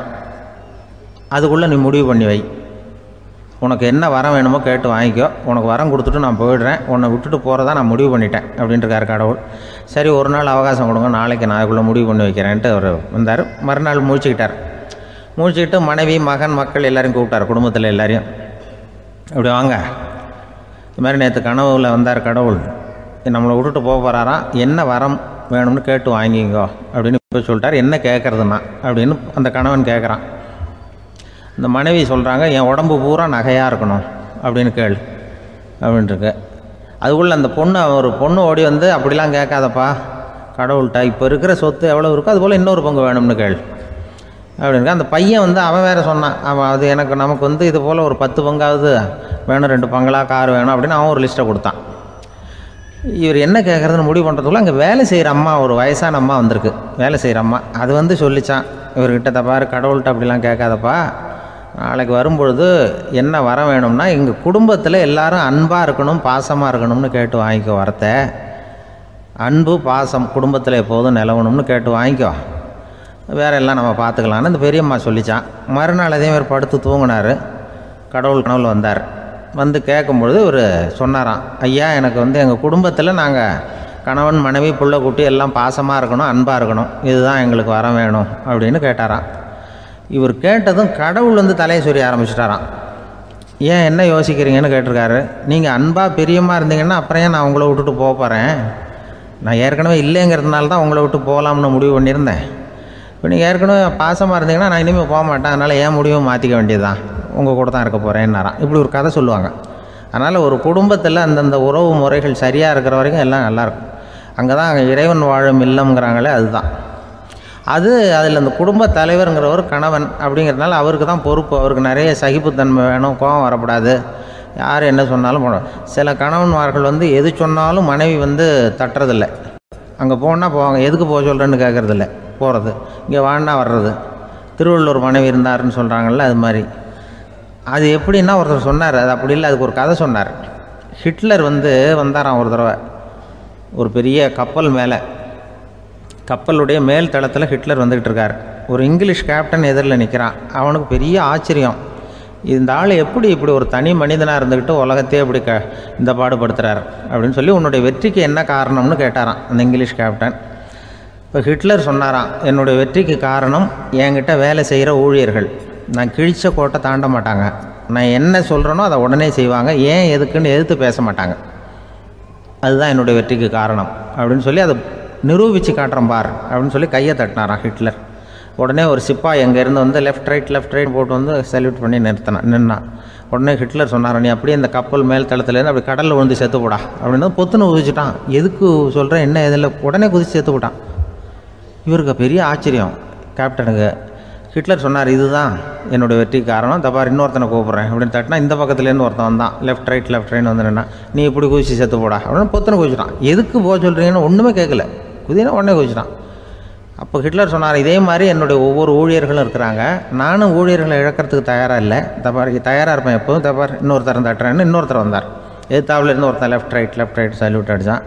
அதுக்குள்ளே நீ முடிவு பண்ணி வை, உனக்கு என்ன வரம் வேணுமோ கேட்டு வாங்கிக்கோ, உனக்கு வரம் கொடுத்துட்டு நான் போயிடுறேன், உன்னை விட்டுட்டு போகிறதா நான் முடிவு பண்ணிட்டேன் அப்படின்ட்டுருக்காரு கடவுள். சரி ஒரு நாள் அவகாசம் கொடுங்க, நாளைக்கு நான் அதுக்குள்ளே முடிவு பண்ணி வைக்கிறேன்ட்டு அவர் வந்தார். மறுநாள் முழிச்சுக்கிட்டு மனைவி மகன் மக்கள் எல்லோரையும் கூப்பிட்டார், குடும்பத்தில் எல்லாரையும். இப்படி வாங்க, இது மாதிரி நேற்று கனவுல வந்தார் கடவுள், நம்மளை விட்டுட்டு போக போகிறாராம், என்ன வரம் வேணும்னு கேட்டு வாங்கிங்கோ அப்படின்னு இப்போ சொல்லிட்டார். என்ன கேட்குறதுன்னா அப்படின்னு அந்த கணவன் கேட்குறான். இந்த மனைவி சொல்கிறாங்க, என் உடம்பு பூரா நகையாக இருக்கணும் அப்படின்னு கேளு அப்படின்ட்டுருக்கு. அதுக்குள்ளே அந்த ஒரு பொண்ணு ஓடி அப்படிலாம் கேட்காதப்பா கடவுள்கிட்ட, இப்போ இருக்கிற சொத்து எவ்வளோ இருக்கோ அதுபோல் இன்னொரு பங்கு வேணும்னு கேளு அப்படின்னு. அந்த பையன் அவன் வேறு சொன்னான், அவன் அது நமக்கு இது போல் ஒரு 10 பங்காவது வேணும், 2 பங்களா கார் வேணும் அப்படின்னு அவன் ஒரு லிஸ்ட்டை கொடுத்தான். இவர் என்ன கேட்குறதுன்னு முடிவு பண்ணுறதுக்குள்ள அங்கே வேலை செய்கிற அம்மா, ஒரு வயசான அம்மா வந்திருக்கு, வேலை செய்கிற அம்மா. அது சொல்லிச்சான் இவர்கிட்ட, தப்பாரு கடவுள்கிட்ட அப்படிலாம் கேட்காதப்பா, நாளைக்கு வரும்பொழுது என்ன வர வேணும்னா எங்கள் குடும்பத்தில் எல்லாரும் அன்பாக இருக்கணும் பாசமாக இருக்கணும்னு கேட்டு வாங்கிக்கோ, வரத்தை அன்பு பாசம் குடும்பத்தில் எப்போதும் நிலவணும்னு கேட்டு வாங்கிக்கோ, வேற எல்லாம் நம்ம பார்த்துக்கலான்னு இந்த பெரியம்மா சொல்லிச்சான். மறுநாள் அதே மாதிரி படுத்து தூங்கினார். கடவுள் கனவுல வந்தார். கேட்கும்பொழுது இவர் சொன்னாராம், ஐயா எனக்கு எங்கள் குடும்பத்தில் நாங்கள் கணவன் மனைவி புள்ள குட்டி எல்லாம் பாசமாக இருக்கணும் அன்பாக இருக்கணும், இதுதான் எங்களுக்கு வர வேணும் அப்படின்னு கேட்டாராம். இவர் கேட்டதும் கடவுள் தலையை சொரிய ஆரம்பிச்சிட்டாராம். ஏன் என்ன யோசிக்கிறீங்கன்னு கேட்டிருக்காரு. நீங்கள் அன்பாக பிரியமாக இருந்தீங்கன்னா அப்புறம் ஏன் நான் உங்களை விட்டுட்டு போக போகிறேன், நான் ஏற்கனவே இல்லைங்கிறதுனால தான் உங்களை விட்டு போகலாம்னு முடிவு பண்ணியிருந்தேன். இப்போ நீங்கள் ஏற்கனவே பாசமாக இருந்தீங்கன்னா நான் இனிமேல் போக மாட்டேன், அதனால் ஏன் முடிவை மாற்றிக்க வேண்டியது தான், உங்கள் கூட தான் இருக்க போகிறேன்னாராம். இப்படி ஒரு கதை சொல்லுவாங்க. அதனால் ஒரு குடும்பத்தில் அந்தந்த உறவு முறைகள் சரியாக இருக்கிற வரைக்கும் எல்லாம் நல்லாயிருக்கும். அங்கே தான் இறைவன் வாழும் இல்லம்ங்கிறாங்களே, அதுதான் அது. அதில் அந்த குடும்ப தலைவருங்கிறவர் கணவன் அப்படிங்கிறதுனால அவருக்கு தான் பொறுப்பு. அவருக்கு நிறைய சகிப்புத்தன்மை வேணும், கோபம் வரக்கூடாது, யார் என்ன சொன்னாலும் போகணும். சில கணவன்மார்கள் எது சொன்னாலும் மனைவி தட்டுறதில்லை. அங்கே போனால் போவாங்க, எதுக்கு போக சொல்கிறேன்னு கேட்குறதில்ல, போகிறது, இங்கே வாழ்னா வர்றது. திருவள்ளுவர் மனைவி இருந்தாருன்னு சொல்கிறாங்கல்ல, அது மாதிரி. அது எப்படின்னா ஒருத்தர் சொன்னார், அது அப்படி இல்லை, அதுக்கு ஒரு கதை சொன்னார். ஹிட்லர் வந்தாராம் ஒரு தடவை, ஒரு பெரிய கப்பல் மேலே, கப்பலுடைய மேல் தளத்தில் ஹிட்லர் வந்துக்கிட்டு இருக்கார். ஒரு இங்கிலீஷ் கேப்டன் எதிரில் நிற்கிறான். அவனுக்கு பெரிய ஆச்சரியம், இந்த ஆள் எப்படி இப்படி ஒரு தனி மனிதனாக இருந்துக்கிட்டு உலகத்தையே இப்படி இந்த பாடுபடுத்துகிறார் அப்படின்னு சொல்லி, உன்னுடைய வெற்றிக்கு என்ன காரணம்னு கேட்டாராம் அந்த இங்கிலீஷ் கேப்டன். இப்போ ஹிட்லர் சொன்னாராம், என்னுடைய வெற்றிக்கு காரணம் என்கிட்ட வேலை செய்கிற ஊழியர்கள், நான் கிழிச்ச கோட்டை தாண்ட மாட்டாங்க, நான் என்ன சொல்கிறேனோ அதை உடனே செய்வாங்க, ஏன் எதுக்குன்னு எதிர்த்து பேச மாட்டாங்க, அதுதான் என்னுடைய வெற்றிக்கு காரணம் அப்படின்னு சொல்லி அதை நிரூபித்து காட்டுறேன் பார் அப்படின்னு சொல்லி கையை தட்டினாராம் ஹிட்லர். உடனே ஒரு சிப்பாய் எங்கேருந்து லெஃப்ட் ரைட் போட்டு சல்யூட் பண்ணி நின்னான். உடனே ஹிட்லர் சொன்னார், நீ அப்படியே இந்த கப்பல் மேல் தளத்துலேருந்து அப்படி கடலில் விழுந்து செத்து போடா அப்படின்னு பொத்துன்னு குதிச்சுட்டான். எதுக்கு சொல்கிறேன் என்ன இதில், உடனே குதிச்சு செத்து போட்டான். இவருக்கு பெரிய ஆச்சரியம் கேப்டனுக்கு. ஹிட்லர் சொன்னார், இதுதான் என்னுடைய வெற்றிக்கு காரணம், தப்பார் இன்னொருத்தனை கூப்பிட்றேன் அப்படின்னு தட்டினா இந்த பக்கத்துலேருந்து ஒருத்தன் வந்தான், லெஃப்ட் ரைட் நின்னா, நீ இப்படி குதிச்சு செத்து போடா அப்படின்னு பொத்துன்னு குதிச்சுட்டான். எதுக்கு போக சொல்கிறீங்கன்னு ஒன்றுமே கேட்கல, குதினா உடனே குதிச்சுட்டான். அப்போ ஹிட்லர் சொன்னார், இதே மாதிரி என்னுடைய ஒவ்வொரு ஊழியர்களும் இருக்கிறாங்க, நானும் ஊழியர்களை இழக்கிறதுக்கு தயாராக இல்லை, தயாராக இருப்பேன் எப்போதும், தப்பார் இன்னொருத்தர் தட்டுறேன்னு இன்னொருத்தர் வந்தார். எதிர்த்தாப்புலேருந்து ஒருத்தன் லெஃப்ட் ரைட் சல்யூட் அடித்தான்.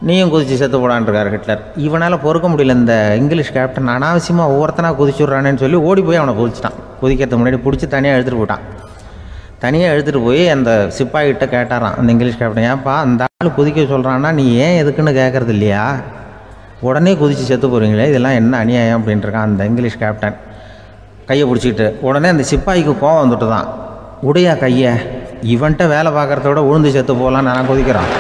நீயும் குதிச்சு செத்து போடான்ருக்கார் ஹிட்லர். இவனால் பொறுக்க முடியல, இந்த இங்கிலீஷ் கேப்டன் அனாவசியமாக ஒவ்வொருத்தனாக குதிச்சுட்றானேன்னு சொல்லி ஓடி போய் அவனை குதிச்சிட்டான். குதிக்கிறதுக்கு முன்னாடி பிடிச்சி தனியாக எடுத்துகிட்டு போட்டான். தனியாக எடுத்துகிட்டு போய் அந்த சிப்பாய்கிட்ட கேட்டாரான் அந்த இங்கிலீஷ் கேப்டன், ஏன்ப்பா அந்த ஆள் குதிக்க சொல்கிறான்னா நீ ஏன் எதுக்குன்னு கேட்குறது இல்லையா, உடனே குதித்து செத்து போகிறீங்களே, இதெல்லாம் என்ன அநியாயம் அப்படின்ட்டுருக்கான் அந்த இங்கிலீஷ் கேப்டன் கையை பிடிச்சிக்கிட்டு. உடனே அந்த சிப்பாய்க்கு கோவம் வந்துட்டு தான், உடையா கையை, இவன்கிட்ட வேலை பார்க்குறத விட உழுந்து செத்து போகலான்னு நான் கொதிக்கிறான்.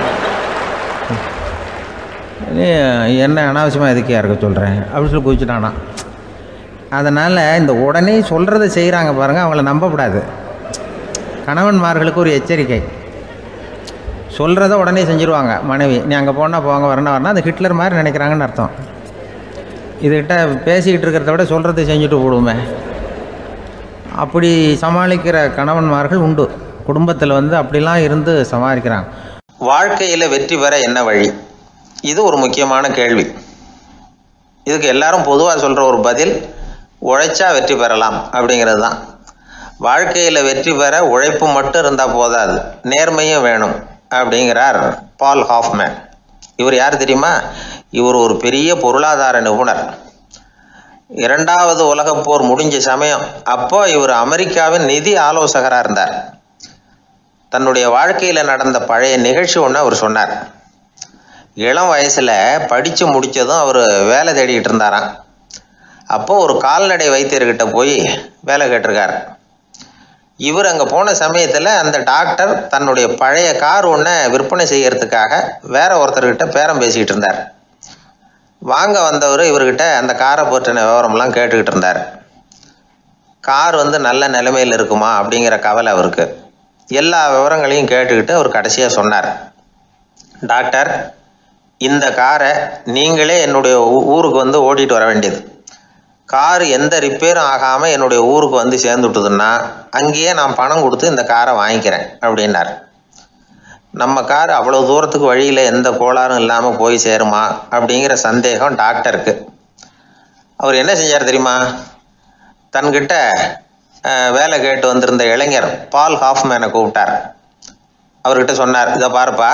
என்ன அனாவசியமாக எதுக்கியா இருக்க சொல்கிறேன் அப்படின்னு சொல்லி குதிச்சுட்டானா. அதனால் இந்த உடனே சொல்கிறத செய்கிறாங்க பாருங்கள், அவங்கள நம்பக்கூடாது. கணவன்மார்களுக்கு ஒரு எச்சரிக்கை. சொல்கிறத உடனே செஞ்சுருவாங்க மனைவி. நீ அங்கே போனால் போங்க, வரணும் அது ஹிட்லர் மாதிரி நினைக்கிறாங்கன்னு அர்த்தம். இதுகிட்ட பேசிக்கிட்டு இருக்கிறத விட சொல்கிறத செஞ்சுட்டு போடுவோமே. அப்படி சமாளிக்கிற கணவன்மார்கள் உண்டு. குடும்பத்தில் அப்படிலாம் இருந்து சமாளிக்கிறாங்க. வாழ்க்கையில் வெற்றி பெற என்ன வழி? இது ஒரு முக்கியமான கேள்வி. இதுக்கு எல்லாரும் பொதுவாக சொல்கிற ஒரு பதில், உழைச்சா வெற்றி பெறலாம் அப்படிங்கிறது தான். வாழ்க்கையில் வெற்றி பெற உழைப்பு மட்டும் இருந்தால் போதாது, நேர்மையும் வேணும் அப்படிங்கிறார் பால் ஹாஃப்மேன். இவர் யார் தெரியுமா? இவர் ஒரு பெரிய பொருளாதார நிபுணர். 2வது உலகப் போர் முடிஞ்ச சமயம் அப்போ இவர் அமெரிக்காவின் நிதி ஆலோசகராக இருந்தார். தன்னுடைய வாழ்க்கையில் நடந்த பழைய நிகழ்ச்சி ஒன்று அவர் சொன்னார். இளம் வயசில் படித்து முடித்ததும் அவர் வேலை தேடிக்கிட்டு இருந்தாராம். அப்போது ஒரு கால்நடை வைத்தியர்கிட்ட போய் வேலை கேட்டிருக்கார். இவர் அங்கே போன சமயத்தில் அந்த டாக்டர் தன்னுடைய பழைய கார் ஒன்றை விற்பனை செய்யறதுக்காக வேற ஒருத்தர்கிட்ட பேரம் பேசிக்கிட்டு இருந்தார். வாங்க வந்தவர் இவர்கிட்ட அந்த காரை பற்றின விவரம்லாம் கேட்டுக்கிட்டு இருந்தார். கார் நல்ல நிலைமையில் இருக்குமா அப்படிங்கிற கவலை அவருக்கு. எல்லா விவரங்களையும் கேட்டுக்கிட்டு அவர் கடைசியாக சொன்னார், டாக்டர், இந்த காரை நீங்களே என்னுடைய ஊருக்கு ஓட்டிகிட்டு வர வேண்டியது. கார் எந்த ரிப்பேரும் ஆகாமல் என்னுடைய ஊருக்கு சேர்ந்துட்டுதுன்னா அங்கேயே நான் பணம் கொடுத்து இந்த காரை வாங்கிக்கிறேன் அப்படின்னார். நம்ம கார் அவ்வளோ தூரத்துக்கு வழியில் எந்த கோளாறும் இல்லாமல் போய் சேருமா அப்படிங்கிற சந்தேகம் டாக்டருக்கு. அவர் என்ன செஞ்சார் தெரியுமா? தன்கிட்ட வேலை கேட்டு வந்திருந்த இளைஞர் பால் ஹாஃப்மேனை கூப்பிட்டார். அவர்கிட்ட சொன்னார், இதை பாருப்பா,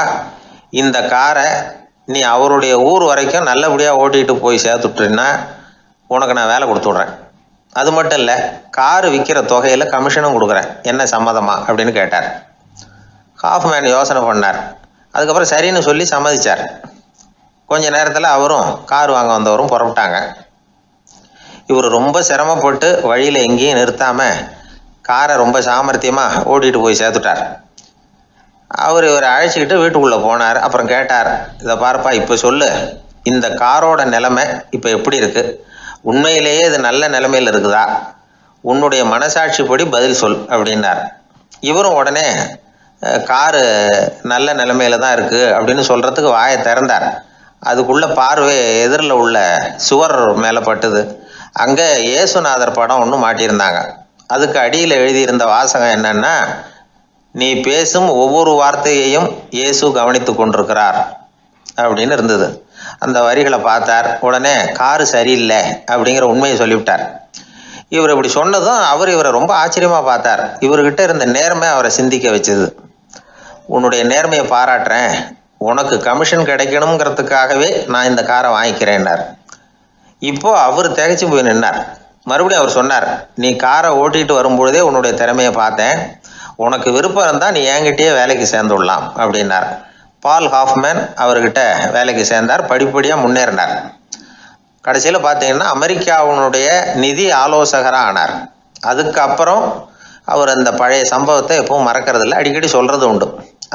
இந்த காரை நீ அவருடைய ஊர் வரைக்கும் நல்லபடியாக ஓட்டிகிட்டு போய் சேர்த்துட்டீன்னா உனக்கு நான் வேலை கொடுத்து விட்றேன். அது மட்டும் இல்லை, காரு விற்கிற தொகையில் கமிஷனும் கொடுக்குறேன், என்ன சம்மதமா அப்படின்னு கேட்டார். ஹாஃப்மேன் யோசனை பண்ணார். அதுக்கப்புறம் சரின்னு சொல்லி சம்மதிச்சார். கொஞ்ச நேரத்தில் அவரும் கார் வாங்க வந்தவரும் புறப்பட்டாங்க. இவர் ரொம்ப சிரமப்பட்டு வழியில் எங்கேயும் நிறுத்தாமல் காரை ரொம்ப சாமர்த்தியமாக ஓட்டிகிட்டு போய் சேர்த்துட்டார். இவரை அழைச்சிக்கிட்டு வீட்டுக்குள்ளே போனார். அப்புறம் கேட்டார், இதை பாருப்பா, இப்போ சொல்லு, இந்த காரோட நிலைமை இப்போ எப்படி இருக்குது? உண்மையிலேயே இது நல்ல நிலைமையில் இருக்குதா? உன்னுடைய மனசாட்சிப்படி பதில் சொல் அப்படின்னார். இவரும் உடனே காரு நல்ல நிலைமையில தான் இருக்குது அப்படின்னு சொல்கிறதுக்கு வாயை திறந்தார். அதுக்குள்ளே பார்வை எதிரில் உள்ள சுவர் மேலே பட்டுது. அங்கே இயேசுநாதர் படம் ஒன்று மாட்டியிருந்தாங்க. அதுக்கு அடியில் எழுதியிருந்த வாசகம் என்னன்னா, நீ பேசும் ஒவ்வொரு வார்த்தையையும் இயேசு கவனித்து கொண்டிருக்கிறார் அப்படின்னு இருந்தது. அந்த வரிகளை பார்த்தார். உடனே காரு சரியில்லை அப்படிங்கிற உண்மையை சொல்லிவிட்டார். இவர் இப்படி சொன்னதும் இவரை ரொம்ப ஆச்சரியமாக பார்த்தார். இவர்கிட்ட இருந்த நேர்மை அவரை சிந்திக்க வச்சது. உன்னுடைய நேர்மையை பாராட்டுறேன், உனக்கு கமிஷன் கிடைக்கணுங்கிறதுக்காகவே நான் இந்த காரை வாங்கிக்கிறேன்னார். இப்போ அவர் திகைச்சு போய் நின்னார். மறுபடியும் அவர் சொன்னார், நீ காரை ஓட்டிகிட்டு வரும்பொழுதே உன்னுடைய திறமையை பார்த்தேன், உனக்கு விருப்பம் இருந்தால் நீ என்கிட்டயே வேலைக்கு சேர்ந்து விடலாம் அப்படின்னார். பால் ஹாஃப்மேன் அவர்கிட்ட வேலைக்கு சேர்ந்தார். படிப்படியாக முன்னேறினார். கடைசியில் பார்த்தீங்கன்னா அமெரிக்காவினுடைய நிதி ஆலோசகராக ஆனார். அதுக்கப்புறம் அவர் அந்த பழைய சம்பவத்தை எப்பவும் மறக்கிறதில்ல, அடிக்கடி சொல்கிறது உண்டு.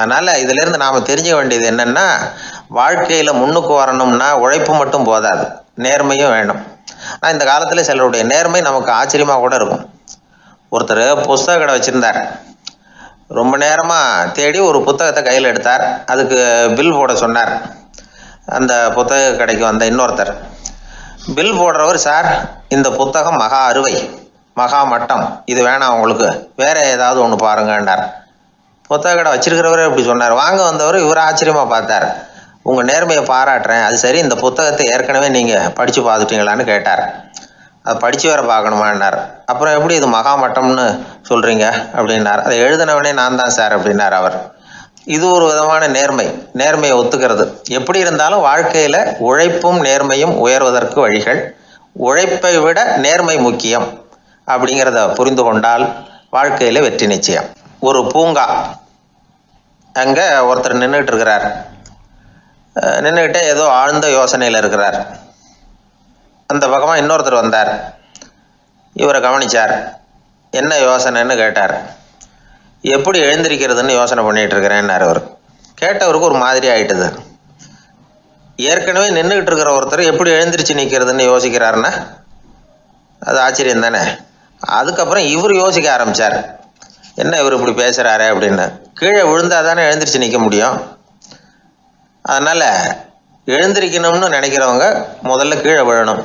அதனால் இதிலேருந்து நாம் தெரிஞ்சுக்க வேண்டியது என்னென்னா, வாழ்க்கையில் முன்னுக்கு வரணும்னா உழைப்பு மட்டும் போதாது, நேர்மையும் வேணும். ஆனால் இந்த காலத்தில் சிலருடைய நேர்மை நமக்கு ஆச்சரியமாக கூட இருக்கும். ஒருத்தர் புஸ்தக கடை வச்சுருந்தார். ரொம்ப நேரமாக தேடி ஒரு புத்தகத்தை கையில் எடுத்தார். அதுக்கு பில் போட சொன்னார். அந்த புத்தக கடைக்கு வந்த இன்னொருத்தர் பில் போடுறவர், சார் இந்த புத்தகம் மகா அறுவை, மகா மட்டம், இது வேணாம் உங்களுக்கு, வேற ஏதாவது ஒன்று பாருங்கன்னார். புத்தக கடை வச்சிருக்கிறவரே இப்படி சொன்னார். வாங்க வந்தவர் இவர் ஆச்சரியமாக பார்த்தார். உங்கள் நேர்மையை பாராட்டுறேன், அது சரி, இந்த புத்தகத்தை ஏற்கனவே நீங்கள் படித்து பார்த்துட்டீங்களான்னு கேட்டார். அதை படித்து வேற பார்க்கணுமான்னார். அப்புறம் எப்படி இது மகா மட்டம்னு சொல்கிறீங்க அப்படின்னார். அதை எழுதினவனே நான் தான் சார் அப்படின்னார் அவர். இது ஒரு விதமான நேர்மையை ஒத்துக்கிறது. எப்படி இருந்தாலும் வாழ்க்கையில் உழைப்பும் நேர்மையும் உயர்வதற்கு வழிகள். உழைப்பை விட நேர்மை முக்கியம் அப்படிங்கிறத புரிந்து கொண்டால் வாழ்க்கையில் வெற்றி நிச்சயம். ஒரு பூங்கா, அங்கே ஒருத்தர் நின்றுட்டு இருக்கிறார். நின்றுக்கிட்டே ஏதோ ஆழ்ந்த யோசனையில் இருக்கிறார். அந்த பக்கமாக இன்னொருத்தர் வந்தார். இவரை கவனித்தார். என்ன யோசனைன்னு கேட்டார். எப்படி எழுந்திருக்கிறதுன்னு யோசனை பண்ணிகிட்டு இருக்கிறேன்னாரு அவர். கேட்டவருக்கு ஒரு மாதிரி ஆயிட்டுது. ஏற்கனவே நின்றுக்கிட்டு இருக்கிற ஒருத்தர் எப்படி எழுந்திரிச்சு நிற்கிறதுன்னு யோசிக்கிறாருன்னா அது ஆச்சரியம் தானே. அதுக்கப்புறம் இவர் யோசிக்க ஆரம்பித்தார், என்ன இவர் இப்படி பேசுகிறாரு அப்படின்னு. கீழே விழுந்தால் தானே எழுந்திரிச்சு நிற்க முடியும். அதனால் எழுந்திரிக்கணும்னு நினைக்கிறவங்க முதல்ல கீழே விழணும்.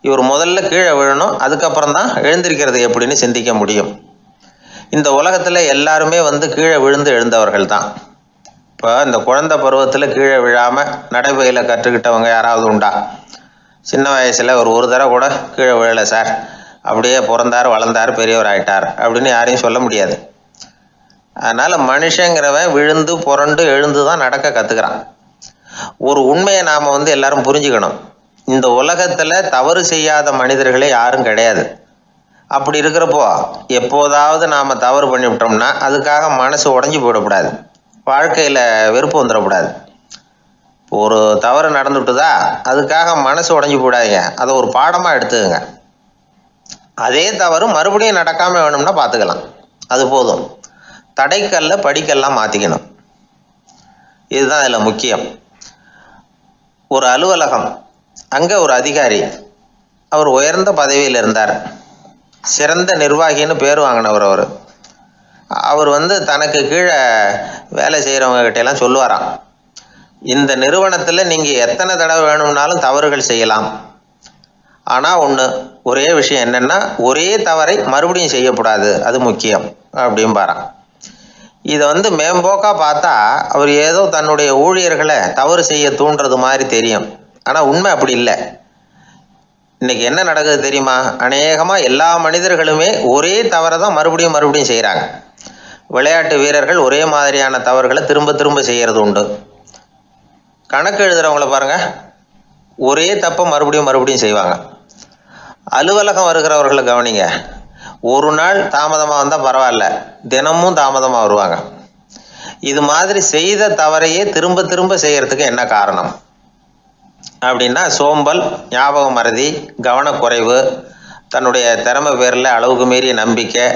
இவர் முதல்ல கீழே விழணும், அதுக்கப்புறம் தான் எழுந்திருக்கிறது எப்படின்னு சிந்திக்க முடியும். இந்த உலகத்தில் எல்லாருமே கீழே விழுந்து எழுந்தவர்கள் தான். இப்போ இந்த குழந்தை பருவத்தில் கீழே விழாமல் நடைபயில கற்றுக்கிட்டவங்க யாராவது உண்டா? சின்ன வயசில் ஒரு தடவை கூட கீழே விழலை சார், அப்படியே பிறந்தார் வளர்ந்தார் பெரியவர் ஆயிட்டார் அப்படின்னு யாரையும் சொல்ல முடியாது. அதனால் மனுஷங்கிறவன் விழுந்து புரண்டு எழுந்து தான் நடக்க கற்றுக்கிறான். ஒரு உண்மையை நாம் எல்லாரும் புரிஞ்சுக்கணும். இந்த உலகத்தில் தவறு செய்யாத மனிதர்களே யாரும் கிடையாது. அப்படி இருக்கிறப்போ எப்போதாவது நாம் தவறு பண்ணிவிட்டோம்னா அதுக்காக மனசு உடஞ்சி போயிடக்கூடாது, வாழ்க்கையில் வெறுப்பு வந்துடக்கூடாது. ஒரு தவறு நடந்துவிட்டுதா அதுக்காக மனசு உடஞ்சி போடாதீங்க, அதை ஒரு பாடமாக எடுத்துக்கங்க. அதே தவறு மறுபடியும் நடக்காமல் வேணும்னா பார்த்துக்கலாம், அது போதும். தடைக்கல்ல படிக்கல்லாம் மாற்றிக்கணும், இதுதான் இதில் முக்கியம். ஒரு அலுவலகம், அங்கே ஒரு அதிகாரி, அவர் உயர்ந்த பதவியில் இருந்தார், சிறந்த நிர்வாகின்னு பேர் வாங்கினவர். அவர் தனக்கு கீழே வேலை செய்கிறவங்க கிட்டெல்லாம் சொல்லுவாராம், இந்த நிறுவனத்தில் நீங்கள் எத்தனை தடவை வேணும்னாலும் தவறுகள் செய்யலாம், ஆனால் ஒரே விஷயம் என்னென்னா ஒரே தவறை மறுபடியும் செய்யக்கூடாது, அது முக்கியம் அப்படிம்பாராம். இதை மேம்போக்காக பார்த்தா அவர் ஏதோ தன்னுடைய ஊழியர்களை தவறு செய்ய தூண்டுறது மாதிரி தெரியும். ஆனால் உண்மை அப்படி இல்லை. இன்னைக்கு என்ன நடக்குது தெரியுமா? அநேகமாக எல்லா மனிதர்களுமே ஒரே தவறை தான் மறுபடியும் செய்கிறாங்க. விளையாட்டு வீரர்கள் ஒரே மாதிரியான தவறுகளை திரும்ப திரும்ப செய்கிறது உண்டு. கணக்கு எழுதுகிறவங்கள பாருங்கள், ஒரே தப்பை மறுபடியும் செய்வாங்க. அலுவலகம் வருகிறவர்களை கவனிங்க, ஒரு நாள் தாமதமாக வந்தால் பரவாயில்ல, தினமும் தாமதமாக வருவாங்க. இது மாதிரி செய்த தவறையே திரும்ப திரும்ப செய்கிறதுக்கு என்ன காரணம் அப்படின்னா சோம்பல், ஞாபக மறதி, கவனக்குறைவு, தன்னுடைய திறமை பேரில் அளவுக்கு மீறிய நம்பிக்கை,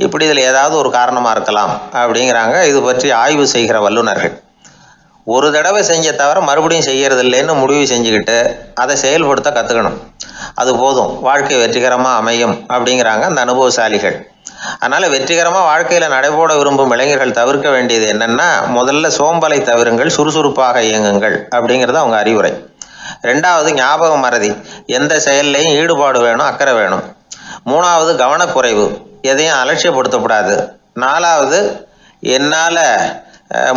இப்படி இதில் ஏதாவது ஒரு காரணமாக இருக்கலாம் அப்படிங்கிறாங்க இது பற்றி ஆய்வு செய்கிற வல்லுநர்கள். ஒரு தடவை செஞ்ச தவிர மறுபடியும் செய்கிறது இல்லைன்னு முடிவு செஞ்சுக்கிட்டு அதை செயல்படுத்த கற்றுக்கணும், அது போதும், வாழ்க்கை வெற்றிகரமாக அமையும் அப்படிங்கிறாங்க அந்த அனுபவசாலிகள். அதனால் வெற்றிகரமாக வாழ்க்கையில் நடைபோட விரும்பும் இளைஞர்கள் தவிர்க்க வேண்டியது என்னென்னா, முதல்ல சோம்பலை தவிருங்கள், சுறுசுறுப்பாக இயங்குங்கள் அப்படிங்கிறது அவங்க அறிவுரை. ரெண்டாவது ஞாபக மறதி, எந்த செயல்லையும் ஈடுபாடு வேணும், அக்கறை வேணும். மூணாவது கவனக்குறைவு, எதையும் அலட்சியப்படுத்தக்கூடாது. நாலாவது என்னால்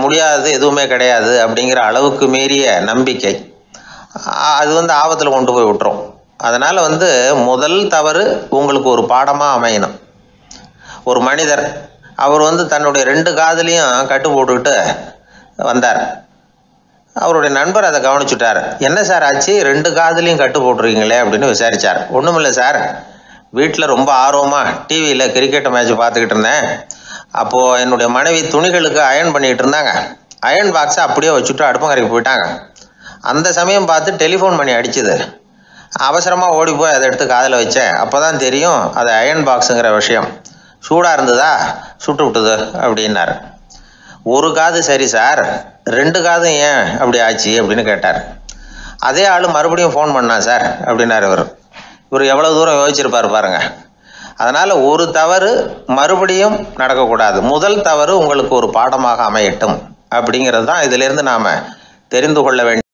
முடியாதது எதுவுமே கிடையாது அப்படிங்கிற அளவுக்கு மீறிய நம்பிக்கை, அது ஆபத்தில் கொண்டு போய் விட்டுரும். அதனால் முதல் தவறு உங்களுக்கு ஒரு பாடமாக அமையணும். ஒரு மனிதர் அவர் தன்னுடைய 2 காதுலையும் கட்டு போட்டுக்கிட்டு வந்தார். அவருடைய நண்பர் அதை கவனிச்சுட்டார். என்ன சார் ஆச்சு, 2 காதுலையும் கட்டு போட்டுருக்கீங்களே அப்படின்னு விசாரித்தார். ஒன்றுமில்லை சார், வீட்டில் ரொம்ப ஆர்வமாக டிவியில் கிரிக்கெட் மேட்ச் பார்த்துக்கிட்டு இருந்தேன். அப்போது என்னுடைய மனைவி துணிகளுக்கு அயர்ன் பண்ணிகிட்டு இருந்தாங்க. அயர்ன் பாக்ஸை அப்படியே வச்சுட்டு அடுப்பங்கரைக்கு போயிட்டாங்க. அந்த சமயம் பார்த்து டெலிஃபோன் பண்ணி அடிச்சுது. அவசரமாக ஓடி போய் அதை எடுத்து காதில் வச்சேன். அப்போ தான் தெரியும் அது அயர்ன் பாக்ஸுங்கிற விஷயம். சூடாக இருந்ததா, சுட்டு விட்டுது அப்படின்னார். ஒரு காது சரி சார், 2 காதும் ஏன் அப்படி ஆச்சு அப்படின்னு கேட்டார். அதே ஆள் மறுபடியும் ஃபோன் பண்ணான் சார் அப்படின்னார். இவர் எவ்வளோ தூரம் யோசிச்சிருப்பார் பாருங்கள். அதனால் ஒரு தவறு மறுபடியும் நடக்கக்கூடாது, முதல் தவறு உங்களுக்கு ஒரு பாடமாக அமையட்டும் அப்படிங்கிறது தான் இதிலிருந்து நாம் தெரிந்து கொள்ள வேண்டிய